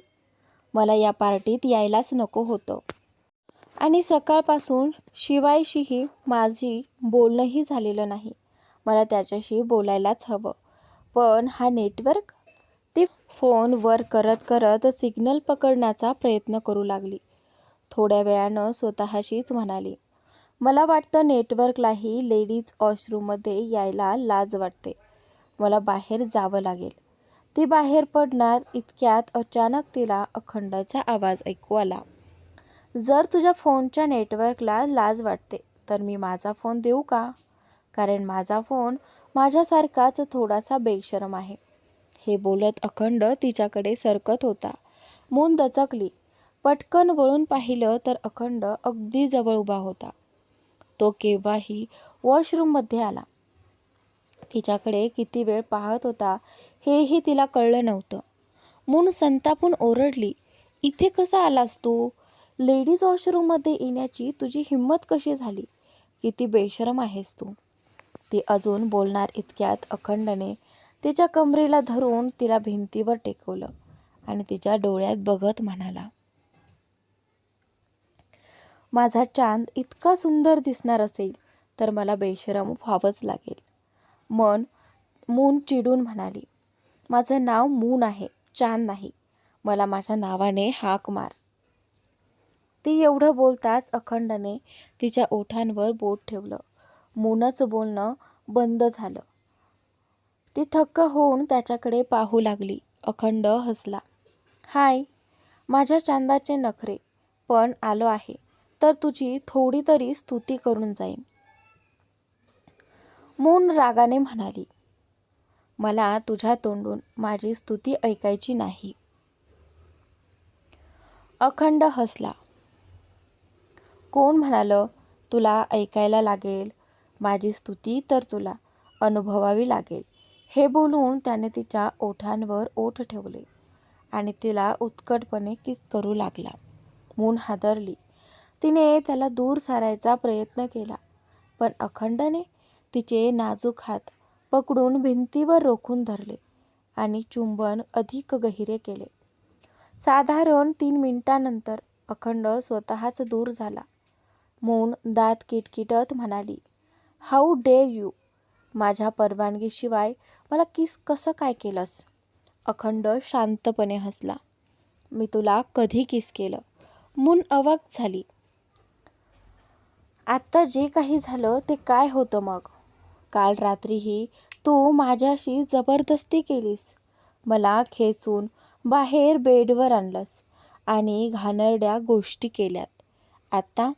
मला या पार्टीत यायलाच नको होतं आणि सकाळपासून शिवायशीही माझी बोलणंही झालेलं नाही. मला त्याच्याशी बोलायलाच हवं, पण हा नेटवर्क. ती फोन वर करत करत सिग्नल पकडण्याचा प्रयत्न करू लागली. थोड्या वेळानं स्वतःशीच म्हणाली, मला वाटतं नेटवर्कलाही लेडीज वॉशरूममध्ये यायला लाज वाटते. मला बाहेर जावं लागेल. ती बाहेर पडणार इतक्यात अचानक तिला अखंडचा आवाज ऐकू आला. जर तुझ्या फोनच्या नेटवर्कला लाज वाटते तर मी माझा फोन देऊ का? कारण माझा फोन माझ्यासारखाच थोडासा बेशरम आहे. हे बोलत अखंड तिच्याकडे सरकत होता. मून दचकली. पटकन वळून पाहिलं तर अखंड अगदी जवळ उभा होता. तो केव्हाही वॉशरूममध्ये आला. तिच्याकडे किती वेळ पाहत होता हेही तिला कळलं नव्हतं. मून संतापून ओरडली, इथे कसा आलास तू? लेडीज वॉशरूममध्ये येण्याची तुझी हिंमत कशी झाली? किती बेशरम आहेस तू? ती अजून बोलणार इतक्यात अखंडने तिच्या कमरेला धरून तिला भिंतीवर टेकवलं आणि तिच्या डोळ्यात बघत म्हणाला, माझा चांद इतका सुंदर दिसणार असेल तर मला बेशरम व्हावंच लागेल. मून चिडून म्हणाली, माझं नाव मून आहे, चांद नाही. मला माझ्या नावाने हाक मार. ती एवढं बोलताच अखंडने तिच्या ओठांवर बोट ठेवलं. मूनच बोलणं बंद झालं. ती थक्क होऊन त्याच्याकडे पाहू लागली. अखंड हसला, हाय, माझ्या चांदाचे नखरे, पण आलो आहे तर तुझी थोडी तरी स्तुती करून जाईन. मून रागाने म्हणाली, मला तुझ्या तोंडून माझी स्तुती ऐकायची नाही. अखंड हसला, कोण म्हणालं तुला ऐकायला लागेल? माझी स्तुती तर तुला अनुभवावी लागेल. हे बोलून त्याने तिच्या ओठांवर ओठ ठेवले आणि तिला उत्कटपणे किस करू लागला. मून हादरली. तिने त्याला दूर सारायचा प्रयत्न केला, पण अखंडने तिचे नाजूक हात पकडून भिंतीवर रोखून धरले आणि चुंबन अधिक गहिरे केले. साधारण 3 मिनिटांनंतर अखंड स्वतःच दूर झाला. मून दात किटकिटत म्हणाली, हाऊ डेअर यू? माझ्या परवानगीशिवाय मला किस कसं काय केलंस? अखंड शांतपणे हसला, मी तुला कधी किस केलं? मून अवाक झाली. आत्ता जे काही झालं ते काय होतं मग? काल रात्रीही तू माझ्याशी जबरदस्ती केलीस. मला खेचून बाहेर बेडवर आणलंस आणि घाणेरड्या गोष्टी केल्यात. आत्ता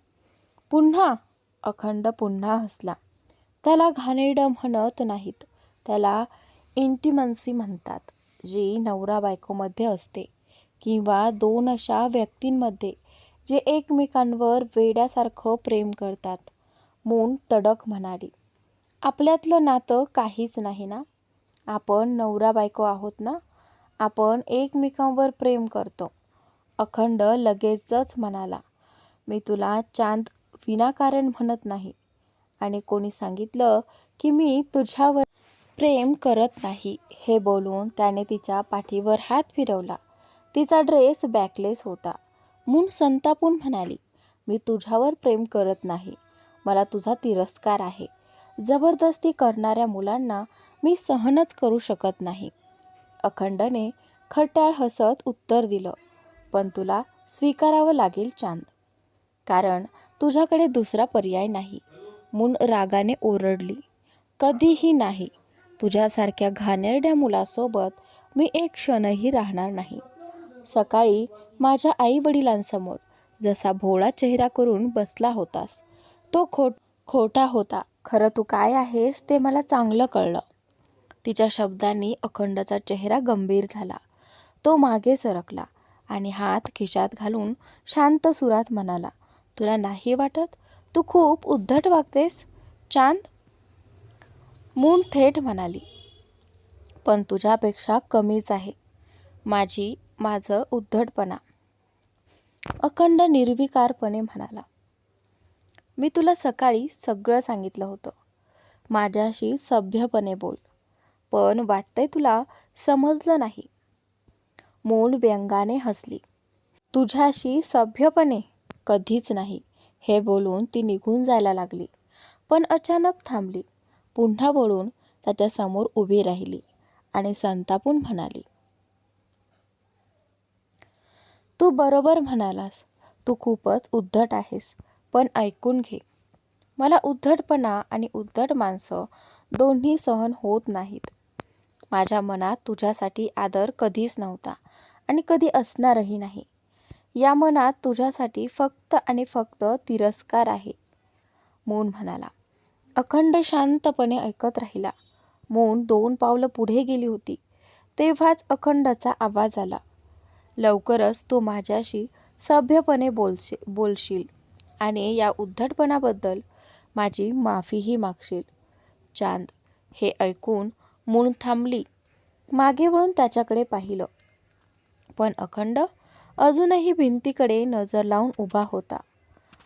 पुन्हा? अखंड पुन्हा हसला. त्याला घाणेरडं म्हणत नाहीत, त्याला इंटिमन्सी म्हणतात, जी नवरा बायकोमध्ये असते किंवा दोन अशा व्यक्तींमध्ये जे एकमेकांवर वेड्यासारखं प्रेम करतात. मून तडक म्हणाली, आपल्यातलं नातं काहीच नाही ना? आपण नवरा बायको आहोत ना? आपण एकमेकांवर प्रेम करतो. अखंड लगेचच म्हणाला, मी तुला चांद विनाकारण म्हणत नाही आणि कोणी सांगितलं की मी तुझ्यावर प्रेम करत नाही? हे बोलून त्याने तिच्या पाठीवर हात फिरवला. तिचा ड्रेस बॅकलेस होता. मून संतापून म्हणाली, मी तुझ्यावर प्रेम करत नाही. मला तुझा तिरस्कार आहे. जबरदस्ती करणाऱ्या मुलांना मी सहनच करू शकत नाही. अखंडने खट्याळ हसत उत्तर दिलं, पण तुला स्वीकारावं लागेल चांद, कारण तुझ्याकडे दुसरा पर्याय नाही. मून रागाने ओरडली, कधीही नाही. तुझ्यासारख्या घाणेरड्या मुलासोबत मी एक क्षणही राहणार नाही. सकाळी माझ्या आईवडिलांसमोर जसा भोळा चेहरा करून बसला होतास तो खोटा होता. खरं तू काय आहेस ते मला चांगलं कळलं. तिच्या शब्दांनी अखंडचा चेहरा गंभीर झाला. तो मागे सरकला आणि हात खिशात घालून शांत सुरात म्हणाला, तुला नाही वाटत तू खूप उद्धट वागतेस चांद? मून थेट म्हणाली, पण तुझ्यापेक्षा कमीच आहे माझं उद्धटपणा. अखंड निर्विकारपणे म्हणाला, मी तुला सकाळी सगळं सांगितलं होतं. माझ्याशी सभ्यपणे बोल, पण वाटतंय तुला समजलं नाही. मून व्यंगाने हसली, तुझ्याशी सभ्यपणे? कधीच नाही. हे बोलून ती निघून जायला लागली, पण अचानक थांबली. पुन्हा वळून त्याच्यासमोर उभी राहिली आणि संतापून म्हणाली, तू बरोबर म्हणालास. तू खूपच उद्धट आहेस, पण ऐकून घे. मला उद्धटपणा आणि उद्धट माणसं दोन्ही सहन होत नाहीत. माझ्या मनात तुझ्यासाठी आदर कधीच नव्हता आणि कधी असणारही नाही. या मनात तुझ्यासाठी फक्त आणि फक्त तिरस्कार आहे. मून म्हणाला. अखंड शांतपणे ऐकत राहिला. मून 2 पावलं पुढे गेली होती. तेव्हाच अखंडचा आवाज आला. लवकरच तू माझ्याशी सभ्यपणे बोलशील आणि या उद्धटपणाबद्दल माझी माफीही मागशील. चांद. हे ऐकून मून थांबली. मागे वळून त्याच्याकडे पाहिलं. पण अखंड अजूनही भिंतीकडे नजर लावून उभा होता.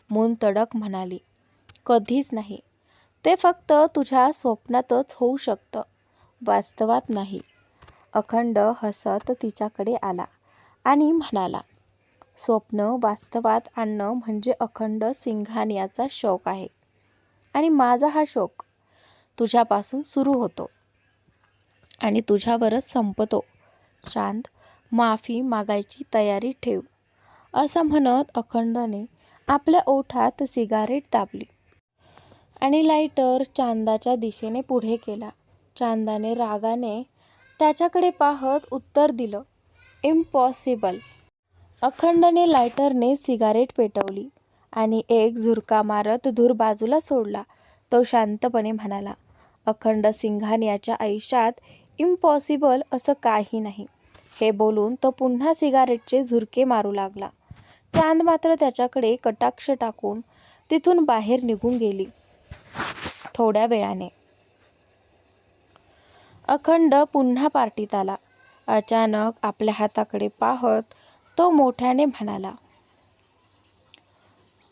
मून तडक म्हणाली, कधीच नाही. ते फक्त तुझ्या स्वप्नातच होऊ शकतं, वास्तवात नाही. अखंड हसत तिच्याकडे आला आणि म्हणाला, स्वप्न वास्तवात आणणं म्हणजे अखंड सिंघानियाचा शौक आहे. आणि माझा हा शौक तुझ्यापासून सुरू होतो आणि तुझ्यावरच संपतो. शांत, माफी मागायची तयारी ठेव. असं म्हणत अखंडने आपल्या ओठात सिगारेट दाबली आणि लायटर चांदाच्या दिशेने पुढे केला. चांदाने रागाने त्याच्याकडे पाहत उत्तर दिलं, इम्पॉसिबल. अखंडने लायटरने सिगारेट पेटवली आणि एक झुरका मारत धूर बाजूला सोडला. तो शांतपणे म्हणाला, अखंड सिंघानियाच्या आयुष्यात इम्पॉसिबल असं काही नाही. हे बोलून तो पुन्हा सिगारेटचे झुरके मारू लागला. चांद मात्र त्याच्याकडे कटाक्ष टाकून तिथून बाहेर निघून गेली. थोड्या वेळाने अखंड पुन्हा पार्टीत आला. अचानक आपल्या हाताकडे पाहत तो मोठ्याने म्हणाला,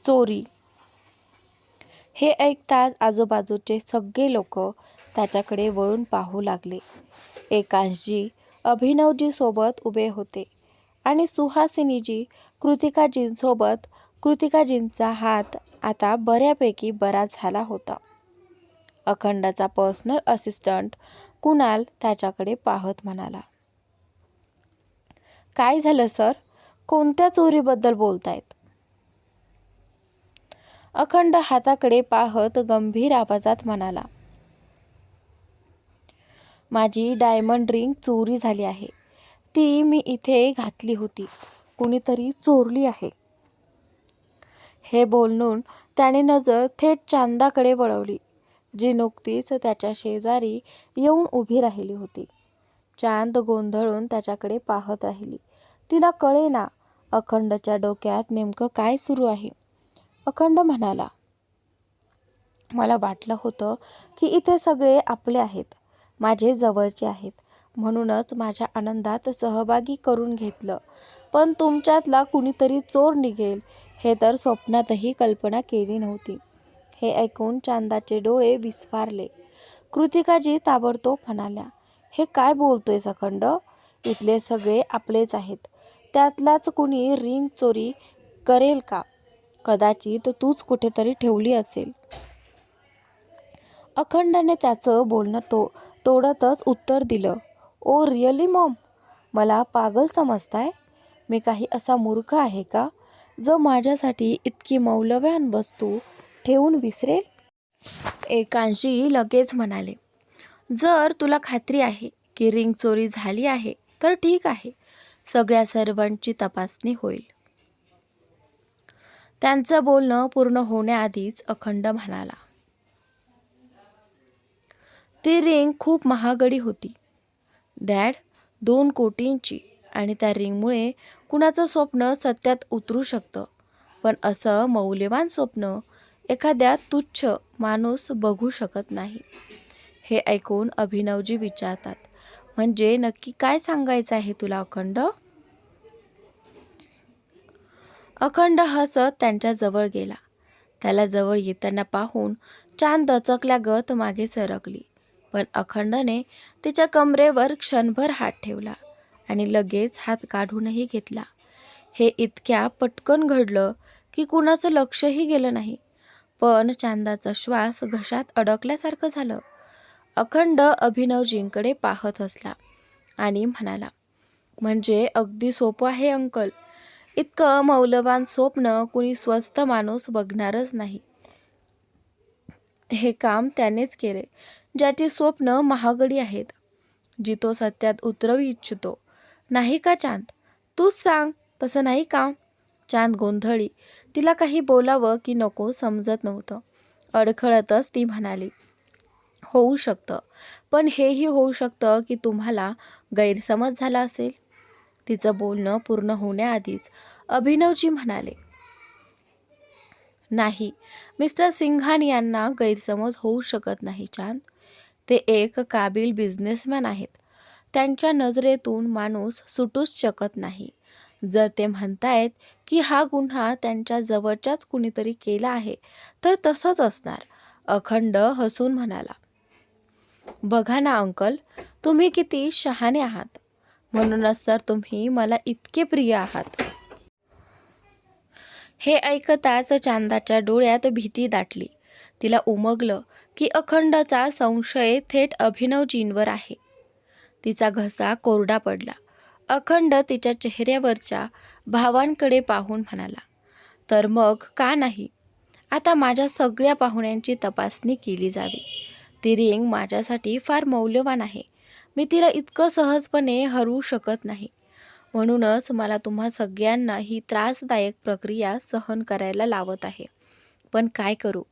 चोरी. हे ऐकताच आजूबाजूचे सगळे लोक त्याच्याकडे वळून पाहू लागले. एकांशजी अभिनवजी सोबत उभे होते आणि सुहासिनीजी कृतिकाजींसोबत. कृतिकाजींचा हात आता बऱ्यापैकी बरा झाला होता. अखंडाचा पर्सनल असिस्टंट कुणाल त्याच्याकडे पाहत म्हणाला, काय झालं सर? कोणत्या चोरीबद्दल बोलतायत? अखंड हाताकडे पाहत गंभीर आवाजात म्हणाला, माझी डायमंड रिंग चोरी झाली आहे. ती मी इथे घातली होती. कुणीतरी चोरली आहे. हे बोलून त्याने नजर थेट चांदाकडे वळवली, जी नुकतीच त्याच्या शेजारी येऊन उभी राहिली होती. चांद गोंधळून त्याच्याकडे पाहत राहिली. तिला कळेना अखंडच्या डोक्यात नेमकं काय सुरू आहे. अखंड म्हणाला, मला वाटलं होतं की इथे सगळे आपले आहेत, माझे जवळचे आहेत, म्हणूनच माझ्या आनंदात सहभागी करून घेतलं. पण तुमच्यातला कुणीतरी चोर निघेल हे तर स्वप्नातही कल्पना केली नव्हती. हे ऐकून चांदाचे डोळे विस्फारले. कृतिकाजी ताबडतोब म्हणाल्या, हे काय बोलतोयस अखंड? इथले सगळे आपलेच आहेत. त्यातलाच कुणी रिंग चोरी करेल का? कदाचित तूच कुठेतरी ठेवली असेल. अखंडने त्याचं बोलणं तोडतच उत्तर दिलं, ओ रिअली मॉम? मला पागल समजताय? मी काही असा मूर्ख आहे का जो माझ्यासाठी इतकी मौल्यवान वस्तू ठेवून विसरेल? एकांशी लगेच म्हणाले, जर तुला खात्री आहे की रिंग चोरी झाली आहे तर ठीक आहे, सगळ्या सर्वांची तपासणी होईल. त्यांचं बोलणं पूर्ण होण्याआधीच अखंड म्हणाला, ती रिंग खूप महागडी होती डॅड, 2 कोटींची. आणि त्या रिंगमुळे कुणाचं स्वप्न सत्यात उतरू शकतं, पण असं मौल्यवान स्वप्न एखाद्या तुच्छ माणूस बघू शकत नाही. हे ऐकून अभिनवजी विचारतात, म्हणजे नक्की काय सांगायचं आहे तुला अखंड? अखंड हसत त्यांच्या जवळ गेला. त्याला जवळ येताना पाहून चांद दचकल्यागत मागे सरकली. पण अखंडने तिच्या कमरेवर क्षणभर हात ठेवला आणि लगेच हात काढूनही घेतला. हे इतक्या पटकन घडलं की कुणाचं लक्षही गेलं नाही. पण चांदाचा श्वास घशात अडकल्यासारखं झालं. अखंड अभिनवजींकडे पाहत असला आणि म्हणाला, म्हणजे अगदी सोपं आहे अंकल. इतकं मौल्यवान स्वप्न कुणी स्वस्त माणूस बघणारच नाही. हे काम त्यानेच केले ज्याची स्वप्न महागडी आहेत, जी तो सत्यात उतरवू इच्छितो. नाही का चांद? तूच सांग, तसं नाही का? चांद गोंधळी. तिला काही बोलावं की नको समजत नव्हतं. अडखळतच ती म्हणाली, होऊ शकतं, पण हेही होऊ शकतं की तुम्हाला गैरसमज झाला असेल. तिचं बोलणं पूर्ण होण्याआधीच अभिनवजी म्हणाले, नाही, मिस्टर सिंघान यांना गैरसमज होऊ शकत नाही चांद. ते एक काबिल बिझनेसमॅन आहेत. त्यांच्या नजरेतून माणूस सुटूच शकत नाही. जर ते म्हणतायत की हा गुन्हा त्यांच्या जवळच्याच कुणीतरी केला आहे, तर तसंच असणार. अखंड हसून म्हणाला, बघा ना अंकल, तुम्ही किती शहाणे आहात. म्हणूनच तर तुम्ही मला इतके प्रिय आहात. हे ऐकताच चांदाच्या डोळ्यात भीती दाटली. तिला उमगलं की अखंडचा संशय थेट अभिनवजींवर आहे. तिचा घसा कोरडा पडला. अखंड तिच्या चेहऱ्यावरच्या भावांकडे पाहून म्हणाला, तर मग का नाही? आता माझ्या सगळ्या पाहुण्यांची तपासणी केली जावी. ती रिंग माझ्यासाठी फार मौल्यवान आहे. मी तिला इतकं सहजपणे हरवू शकत नाही. म्हणूनच मला तुम्हा सगळ्यांना ही त्रासदायक प्रक्रिया सहन करायला लावत आहे. पण काय करू?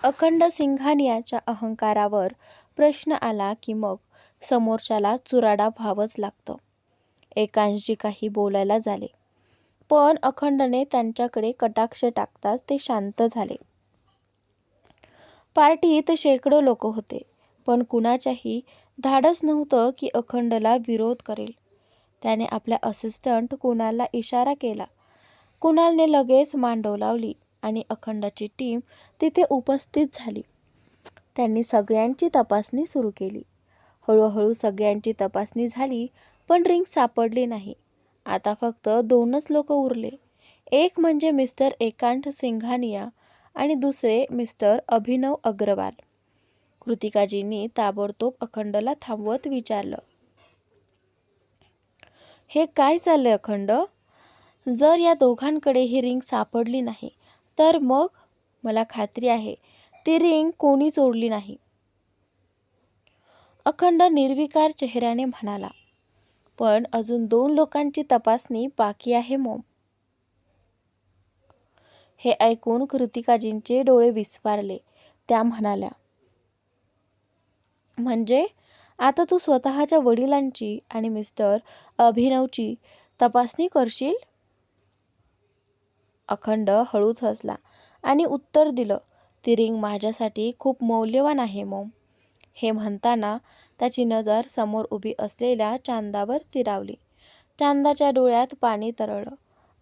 अखंड सिंघानियाच्या अहंकारावर प्रश्न आला की मग समोरच्याला चुराडा व्हावंच लागतं. एकांशी काही बोलायला झाले, पण अखंडने त्यांच्याकडे कटाक्ष टाकताच ते शांत झाले. पार्टीत शेकडो लोक होते, पण कुणाच्याही धाडस नव्हतं की अखंडला विरोध करेल. त्याने आपल्या असिस्टंट कुणालला इशारा केला. कुणालने लगेच मान डोलावली आणि अखंडाची टीम तिथे उपस्थित झाली. त्यांनी सगळ्यांची तपासणी सुरू केली. हळूहळू सगळ्यांची तपासणी झाली, पण रिंग सापडली नाही. आता फक्त 2च लोक उरले. एक म्हणजे मिस्टर एकांत सिंघानिया आणि दुसरे मिस्टर अभिनव अग्रवाल. कृतिकाजींनी ताबडतोब अखंडला थांबवत विचारलं, हे काय चाललंय अखंड? जर या दोघांकडे ही रिंग सापडली नाही, तर मग मला खात्री आहे ती रिंग कोणी चोरली नाही. अखंड निर्विकार चेहऱ्याने म्हणाला, पण अजून 2 लोकांची तपासणी बाकी आहे मॉम. हे ऐकून कृतिकाजींचे डोळे विस्फारले. त्या म्हणाल्या, म्हणजे आता तू स्वतःच्या वडिलांची आणि मिस्टर अभिनवची तपासणी करशील? अखंड हळूच हसला आणि उत्तर दिलं, ती रिंग माझ्यासाठी खूप मौल्यवान आहे मॉम. हे म्हणताना त्याची नजर समोर उभी असलेल्या चांदावर स्थिरावली. चांदाच्या डोळ्यात पाणी तरळलं.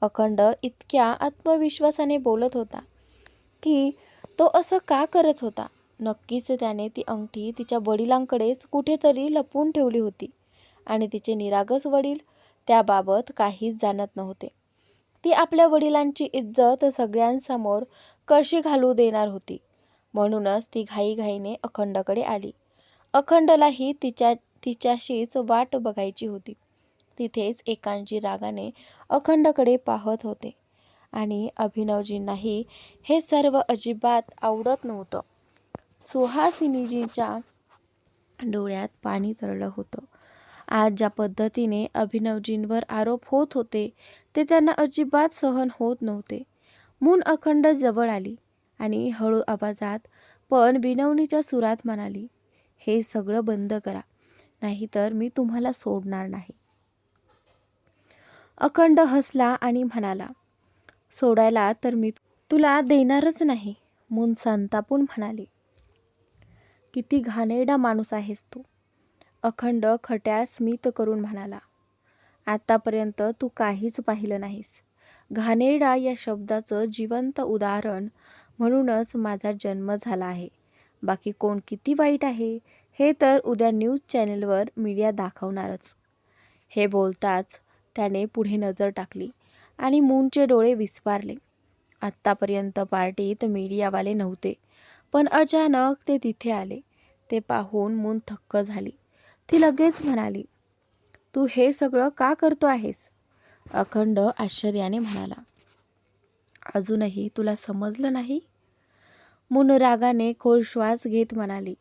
अखंड इतक्या आत्मविश्वासाने बोलत होता की तो असं का करत होता? नक्कीच त्याने ती अंगठी तिच्या वडिलांकडेच कुठेतरी लपवून ठेवली होती आणि तिचे निरागस वडील त्याबाबत काहीच जाणत नव्हते. ती आपल्या वडिलांची इज्जत सगळ्यांसमोर कशी घालू देणार होती? म्हणूनच ती घाईघाईने अखंडकडे आली. अखंडलाही तिच्याशीच वाट बघायची होती. तिथेच एकांजी रागाने अखंडकडे पाहत होते आणि अभिनवजींनाही हे सर्व अजिबात आवडत नव्हतं. सुहासिनीजीच्या डोळ्यात पाणी तरळलं होतं. आज ज्या पद्धतीने अभिनवजींवर आरोप होत होते ते त्यांना अजिबात सहन होत नव्हते. मून अखंड जवळ आली आणि हळू आवाजात पण विनवणीच्या सुरात म्हणाली, हे सगळं बंद करा, नाहीतर मी तुम्हाला सोडणार नाही. अखंड हसला आणि म्हणाला, सोडायला तर मी तुला देणारच नाही. मून संतापून म्हणाली, किती घाणेरडा माणूस आहेस तू. अखंड खट्याळ स्मित करून म्हणाला, आतापर्यंत तू काहीच पाहिलं नाहीस. घाणेरडा या शब्दाचं जिवंत उदाहरण म्हणूनच माझा जन्म झाला आहे. बाकी कोण किती वाईट आहे हे तर उद्या न्यूज चॅनेलवर मीडिया दाखवणारच. हे बोलताच त्याने पुढे नजर टाकली आणि मूनचे डोळे विस्फारले. आत्तापर्यंत पार्टीत मीडियावाले नव्हते, पण अचानक ते तिथे आले. ते पाहून मून थक्क झाली. ती लगेच म्हणाली, तू हे सगळं का करतो आहेस? अखंड आश्चर्याने म्हणाला, अजूनही तुला समजलं नाही? मून रागाने खोल श्वास घेत म्हणाली,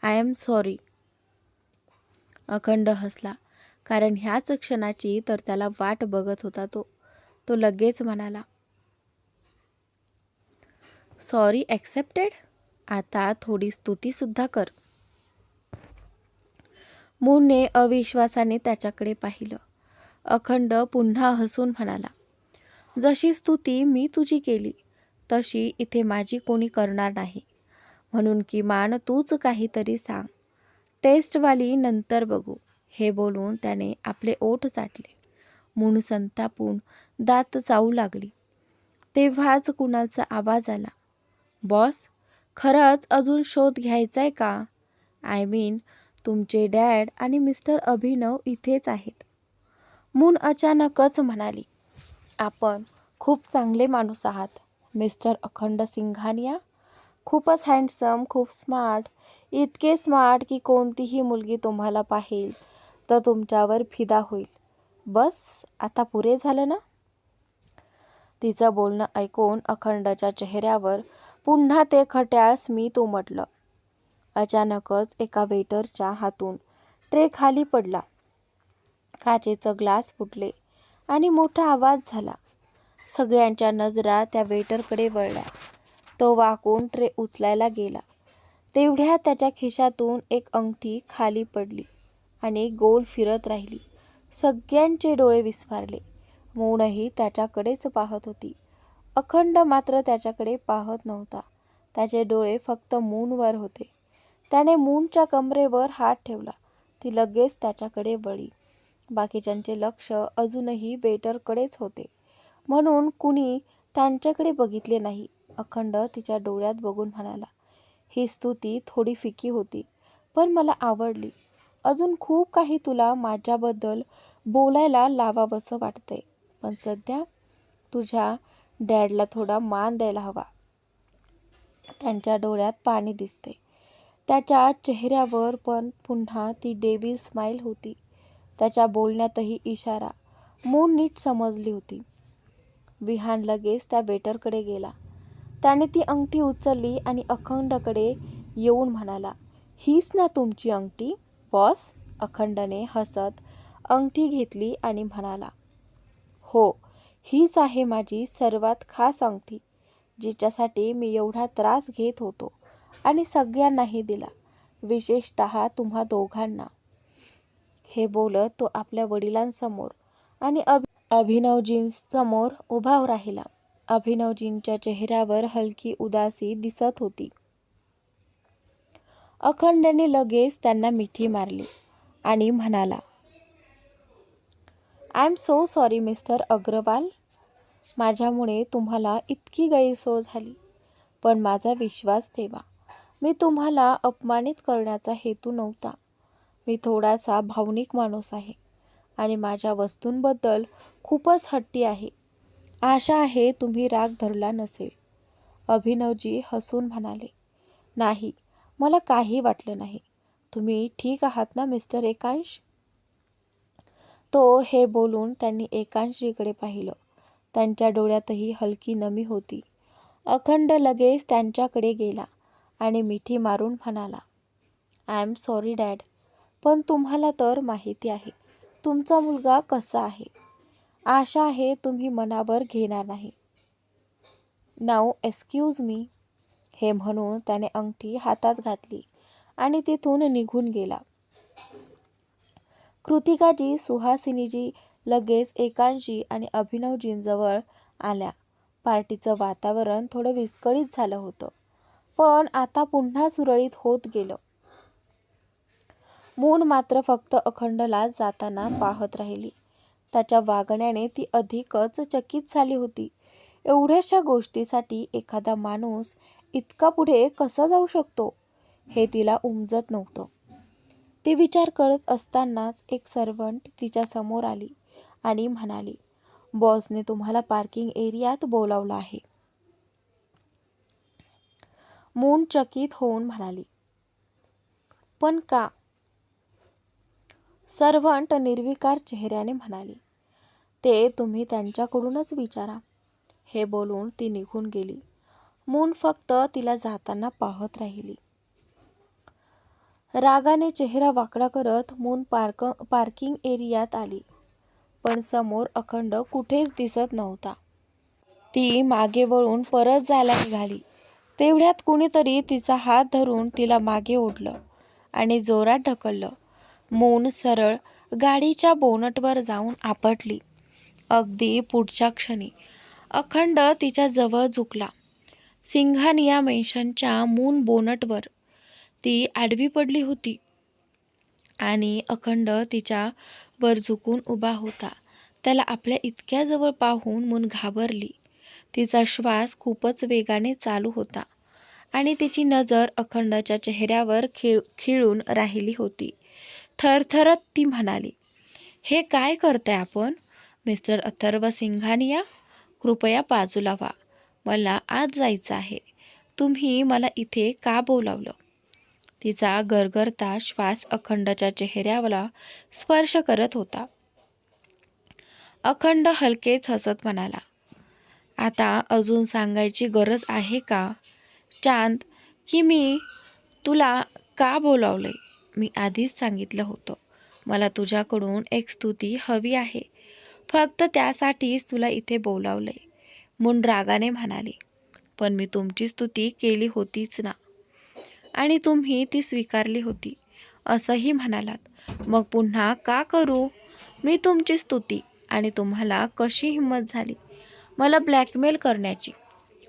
आय एम सॉरी. अखंड हसला, कारण ह्याच क्षणाची तर त्याला वाट बघत होता तो लगेच म्हणाला, सॉरी ॲक्सेप्टेड. आता थोडी स्तुतीसुद्धा कर. मूनने अविश्वासाने त्याच्याकडे पाहिलं. अखंड पुन्हा हसून म्हणाला, जशी स्तुती मी तुझी केली तशी इथे माझी कोणी करणार नाही, म्हणून किमान तूच काहीतरी सांग. टेस्टवाली नंतर बघू. हे बोलून त्याने आपले ओठ चाटले. मून संतापून दात चावू लागली. तेव्हाच कुणाचा आवाज आला, बॉस, खरंच अजून शोध घ्यायचाय का? आय मीन तुमचे डॅड आणि मिस्टर अभिनव इथेच आहेत. मून अचानकच म्हणाली, आपण खूप चांगले माणूस आहात मिस्टर अखंड सिंघानिया. खूपच हँडसम, खूप स्मार्ट, इतके स्मार्ट की कोणतीही मुलगी तुम्हाला पाहिल तर तुमच्यावर फिदा होईल. बस आता पुरे झालं ना? तिचं बोलणं ऐकून अखंडच्या चेहऱ्यावर पुन्हा ते खट्याळ स्मित उमटलं. अचानकच एका वेटरच्या हातून ट्रे खाली पडला. काचेचं ग्लास फुटले आणि मोठा आवाज झाला. सगळ्यांच्या नजरा त्या वेटरकडे वळल्या. तो वाकून ट्रे उचलायला गेला. तेवढ्यात त्याच्या खिशातून एक अंगठी खाली पडली आणि गोल फिरत राहिली. सगळ्यांचे डोळे विस्फारले. मूनही त्याच्याकडेच पाहत होती. अखंड मात्र त्याच्याकडे पाहत नव्हता. त्याचे डोळे फक्त मूनवर होते. त्याने मूनच्या कमरेवर हात ठेवला. ती लगेच त्याच्याकडे वळली. बाकीच्यांचे लक्ष अजूनही वेटरकडेच होते, म्हणून कुणी त्यांच्याकडे बघितले नाही. अखंड तिच्या डोळ्यात बघून म्हणाला, ही स्तुती थोडी फिकी होती, पण मला आवडली. अजून खूप काही तुला माझ्याबद्दल बोलायला लावावंसं वाटतंय, पण सध्या तुझ्या डॅडला थोडा मान द्यायला हवा. त्यांच्या डोळ्यात पाणी दिसते. त्याच्या चेहऱ्यावर पण पुन्हा ती डेव्हिल स्माईल होती. त्याच्या बोलण्यातही इशारा मून नीट समजली होती. विहान लगेच त्या वेटरकडे गेला. त्याने ती अंगठी उचलली आणि अखंडकडे येऊन म्हणाला, हीच ना तुमची अंगठी बॉस? अखंडने हसत अंगठी घेतली आणि म्हणाला, हो, हीच आहे माझी सर्वात खास अंगठी, जिच्यासाठी मी एवढा त्रास घेत होतो आणि सगळ्यांनाही दिला, विशेषतः तुम्हा दोघांना. हे बोलत तो आपल्या वडिलांसमोर आणि अभिनवजींसमोर उभा राहिला. अभिनवजींच्या चेहऱ्यावर हलकी उदासी दिसत होती. अखंडने लगेच त्यांना मिठी मारली आणि म्हणाला, I am so sorry mister Agarwal. माझ्यामुळे तुम्हाला इतकी गैरसोय झाली, पण माझा विश्वास ठेवा, मी तुम्हाला अपमानित करण्याचा हेतू नव्हता. मी थोडासा भावनिक माणूस आहे आणि माझ्या वस्तूंबद्दल खूपच हट्टी आहे. आशा आहे तुम्ही राग धरला नसेल. अभिनवजी हसून म्हणाले, नाही, मला काही वाटलं नाही. तुम्ही ठीक आहात ना मिस्टर एकांश? तो हे बोलून त्यांनी एकांशजीकडे पाहिलं. त्यांच्या डोळ्यातही हलकी नमी होती. अखंड लगेच त्यांच्याकडे गेला आणि मिठी मारून म्हणाला, आय एम सॉरी डॅड, पण तुम्हाला तर माहिती आहे तुमचा मुलगा कसा आहे. आशा आहे तुम्ही मनावर घेणार नाही. Now excuse me. हे म्हणून त्याने अंगठी हातात घातली आणि तिथून निघून गेला. कृतिकाजी, सुहासिनीजी लगेच एकांशी आणि अभिनवजींजवळ आल्या. पार्टीचं वातावरण थोडं विस्कळीत झालं होतं, पण आता पुन्हा सुरळीत होत गेलं. मून मात्र फक्त अखंडला जाताना पाहत राहिली. त्याच्या वागण्याने ती अधिकच चकित झाली होती. एवढ्याशा गोष्टीसाठी एखादा माणूस इतका पुढे कसा जाऊ शकतो हे तिला उमजत नव्हतं. ती विचार करत असतानाच एक सर्वंट तिच्या समोर आली आणि म्हणाली, बॉसने तुम्हाला पार्किंग एरियात बोलावलं आहे. मून चकित होऊन म्हणाली, पण का? सर्वंट निर्विकार चेहऱ्याने म्हणाली, ते तुम्ही त्यांच्याकडूनच विचारा. हे बोलून ती निघून गेली. मून फक्त तिला जाताना पाहत राहिली. रागाने चेहरा वाकडा करत मून पार्किंग एरियात आली. पण समोर अखंड कुठेच दिसत नव्हता. ती मागे वळून परत जायला निघाली. तेवढ्यात कुणीतरी तिचा हात धरून तिला मागे ओढलं आणि जोरात ढकललं. मून सरळ गाडीच्या बोनटवर जाऊन आपटली. अगदी पुढच्या क्षणी अखंड तिच्या जवळ झुकला. सिंघानिया मेन्शनच्या मून बोनटवर ती आडवी पडली होती आणि अखंड तिच्या वर झुकून उभा होता. त्याला आपल्या इतक्या जवळ पाहून मून घाबरली. तिचा श्वास खूपच वेगाने चालू होता आणि तिची नजर अखंडच्या चेहऱ्यावर खिळून राहिली होती. थरथरत ती म्हणाली, हे काय करताय आपण? मिस्टर अथर्व सिंघानिया, कृपया बाजूला व्हा. मला आत जायचं आहे. तुम्ही मला इथे का बोलावलं? तिचा गरगरता श्वास अखंडच्या चेहऱ्याला स्पर्श करत होता. अखंड हलकेच हसत म्हणाला, आता अजून सांगायची गरज आहे का चांद, की मी तुला का बोलावलंय? मी आधीच सांगितलं होतं. मला तुझ्याकडून एक स्तुती हवी आहे. फक्त त्यासाठीच तुला इथे बोलावलंय. मून रागाने म्हणाली, पण मी तुमची स्तुती केली होतीच ना, आणि तुम्ही ती स्वीकारली होती असंही म्हणालात. मग पुन्हा का करू मी तुमची स्तुती? आणि तुम्हाला कशी हिंमत झाली मला ब्लॅकमेल करण्याची,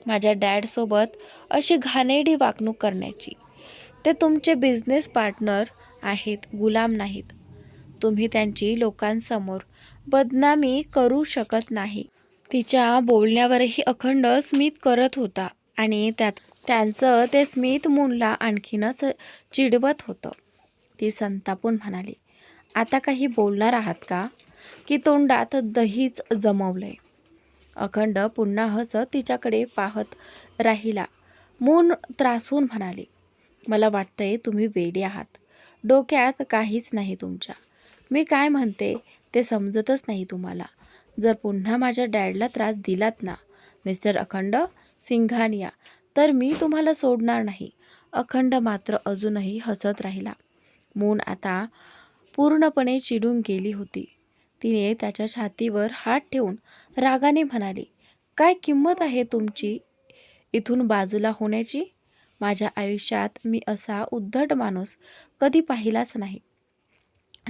माझ्या डॅडसोबत अशी घाणेरडी वागणूक करण्याची? ते तुमचे बिझनेस पार्टनर आहेत, गुलाम नाहीत. तुम्ही त्यांची लोकांसमोर बदनामी करू शकत नाही. तिच्या बोलण्यावरही अखंड स्मित करत होता आणि त्यांचं ते स्मित मूनला आणखीनच चिडवत होतं. ती संतापून म्हणाली, आता काही बोलणार आहात का, की तोंडात दहीच जमवलंय? अखंड पुन्हा हसत तिच्याकडे पाहत राहिला. मून त्रासून म्हणाली, मला वाटतंय तुम्ही वेडे आहात. डोक्यात काहीच नाही तुमच्या. मी काय म्हणते ते समजतच नाही तुम्हाला. जर पुन्हा माझ्या डॅडला त्रास दिलात ना मिस्टर अखंड सिंघानिया, तर मी तुम्हाला सोडणार नाही. अखंड मात्र अजूनही हसत राहिला. मून आता पूर्णपणे चिडून गेली होती. तिने त्याच्या छातीवर हात ठेवून रागाने म्हणाली, काय किंमत आहे तुमची इथून बाजूला होण्याची? माझ्या आयुष्यात मी असा उद्धट माणूस कधी पाहिलाच नाही,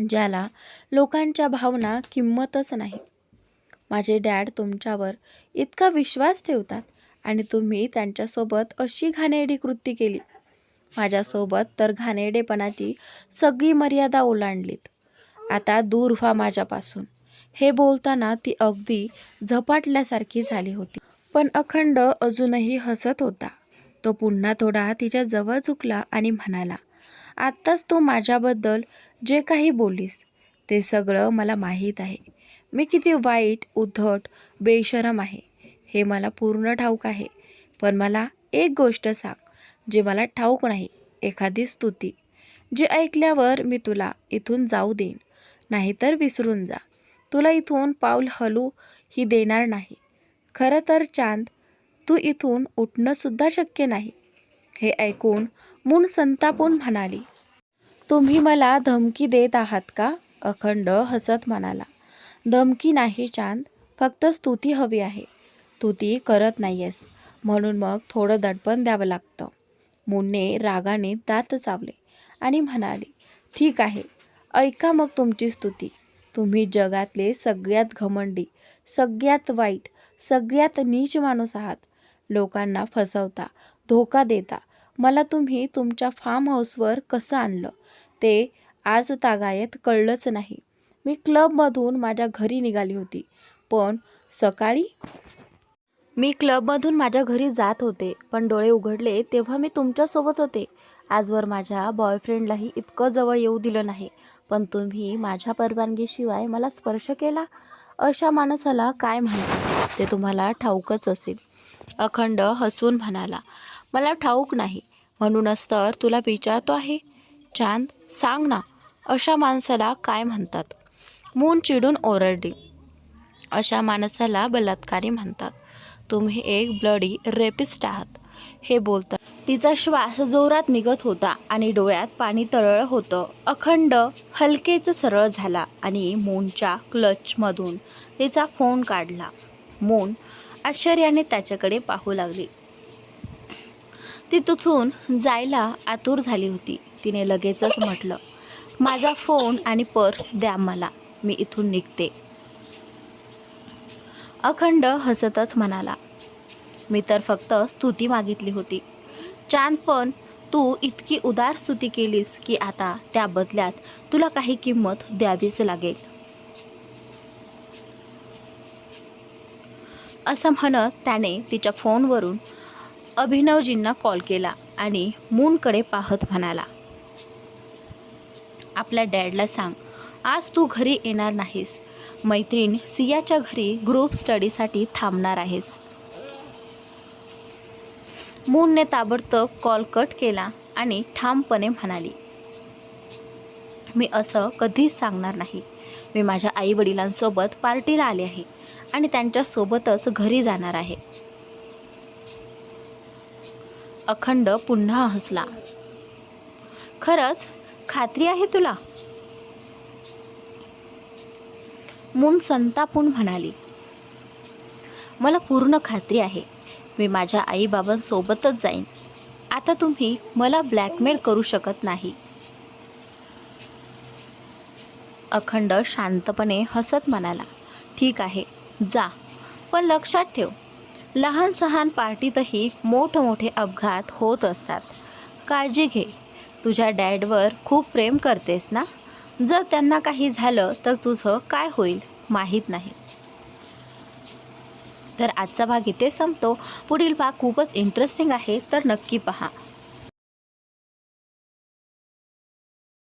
ज्याला लोकांच्या भावना किंमतच नाही. माझे डॅड तुमच्यावर इतका विश्वास ठेवतात आणि तुम्ही त्यांच्यासोबत अशी घाणेरडी कृती केली. माझ्यासोबत तर घाणेरडेपणाची सगळी मर्यादा ओलांडलीत. आता दूर व्हा माझ्यापासून. हे बोलताना ती अगदी झपाटल्यासारखी झाली होती. पण अखंड अजूनही हसत होता. तो पुन्हा थोडा तिच्या जवळ झुकला आणि म्हणाला, आत्ताच तू माझ्याबद्दल जे काही बोललीस ते सगळं मला माहीत आहे. मी किती वाईट, उद्धट, बेशरम आहे हे मला पूर्ण ठाऊक आहे. पण मला एक गोष्ट सांग, जे मला ठाऊक नाही. एखादी स्तुती, जे ऐकल्यावर मी तुला इथून जाऊ देईन, नाहीतर विसरून जा. तुला इथून पाऊल हलू ही देणार नाही. खरं तर चांद, तू इथून उठणंसुद्धा शक्य नाही. हे ऐकून मून संतापून म्हणाली, तुम्ही मला धमकी देत आहात का? अखंड हसत म्हणाला, धमकी नाही चांद, फक्त स्तुती हवी आहे. तू ती करत नाहीयेस, म्हणून मग थोडं दडपण द्यावं लागतं. मूनने रागाने दात चावले आणि म्हणाली, ठीक आहे, ऐका मग तुमची स्तुती. तुम्ही जगातले सगळ्यात घमंडी, सगळ्यात वाईट, सगळ्यात नीच माणूस आहात. लोकांना फसवता, धोका देता. मला तुम्ही तुमच्या फार्म हाऊसवर कसं आणलं ते आज तागायत कळलंच नाही. मी क्लबमधून माझ्या घरी निघाली होती, पण सकाळी मी क्लबमधून माझ्या घरी जात होते, पण डोळे उघडले तेव्हा मी तुमच्यासोबत होते. आजवर माझ्या बॉयफ्रेंडलाही इतकं जवळ येऊ दिलं नाही, पण तुम्ही माझ्या परवानगीशिवाय मला स्पर्श केला. अशा माणसाला काय म्हणतात ते तुम्हाला ठाऊकच असेल. अखंड हसून म्हणाला, मला ठाऊक नाही, म्हणूनच तर तुला विचारतो आहे. चांद, सांग ना, अशा माणसाला काय म्हणतात? मून चिडून ओरडली, अशा माणसाला बलात्कारी म्हणतात. तुम्ही एक ब्लडी रेपिस्ट आहात. हे बोलता तिचा श्वास जोरात निघत होता आणि डोळ्यात पाणी तरळलं होतं. अखंड हलकेच सरळ झाला आणि मूनच्या क्लचमधून तिचा फोन काढला. मून आश्चर्याने त्याच्याकडे पाहू लागली. ती तिथून जायला आतुर झाली होती. तिने लगेचच म्हटलं, माझा फोन आणि पर्स द्या मला, मी इथून निघते. अखंड हसतच म्हणाला, मी तर फक्त स्तुती मागितली होती. चांद, पण तू इतकी उदार स्तुती केलीस की आता त्या बदल्यात तुला काही किंमत द्यावीच लागेल. असं म्हणत त्याने तिच्या फोनवरून अभिनवजींना कॉल केला आणि मूनकडे पाहत म्हणाला, आपल्या डॅडला सांग, आज तू घरी येणार नाहीस. मैत्रीण सियाच्या घरी ग्रुप स्टडीसाठी थांबणार आहेस. मूनने ताबडतोब कॉल कट केला आणि ठामपणे म्हणाली, मी असं कधीच सांगणार नाही. मी माझ्या आईवडिलांसोबत पार्टीला आले आहे आणि त्यांच्यासोबतच घरी जाणार आहे. अखंड पुन्हा हसला. खरंच खात्री आहे तुला? मून संतापून म्हणाली, मला पूर्ण खात्री आहे. मी माझ्या आईबाबांसोबतच जाईन. आता तुम्ही मला ब्लॅकमेल करू शकत नाही. अखंड शांतपणे हसत म्हणाला, ठीक आहे, जा, पण लक्षात ठेव, लहान सहान पार्टीतही मोठमोठे अपघात होत असतात. काळजी घे. तुझ्या डॅडवर खूप प्रेम करतेस ना? जर त्यांना काही झालं तर तुझं काय होईल माहीत नाही. तर आजचा भाग इथे संपतो. पुढील भाग खूपच इंटरेस्टिंग आहे, तर नक्की पहा.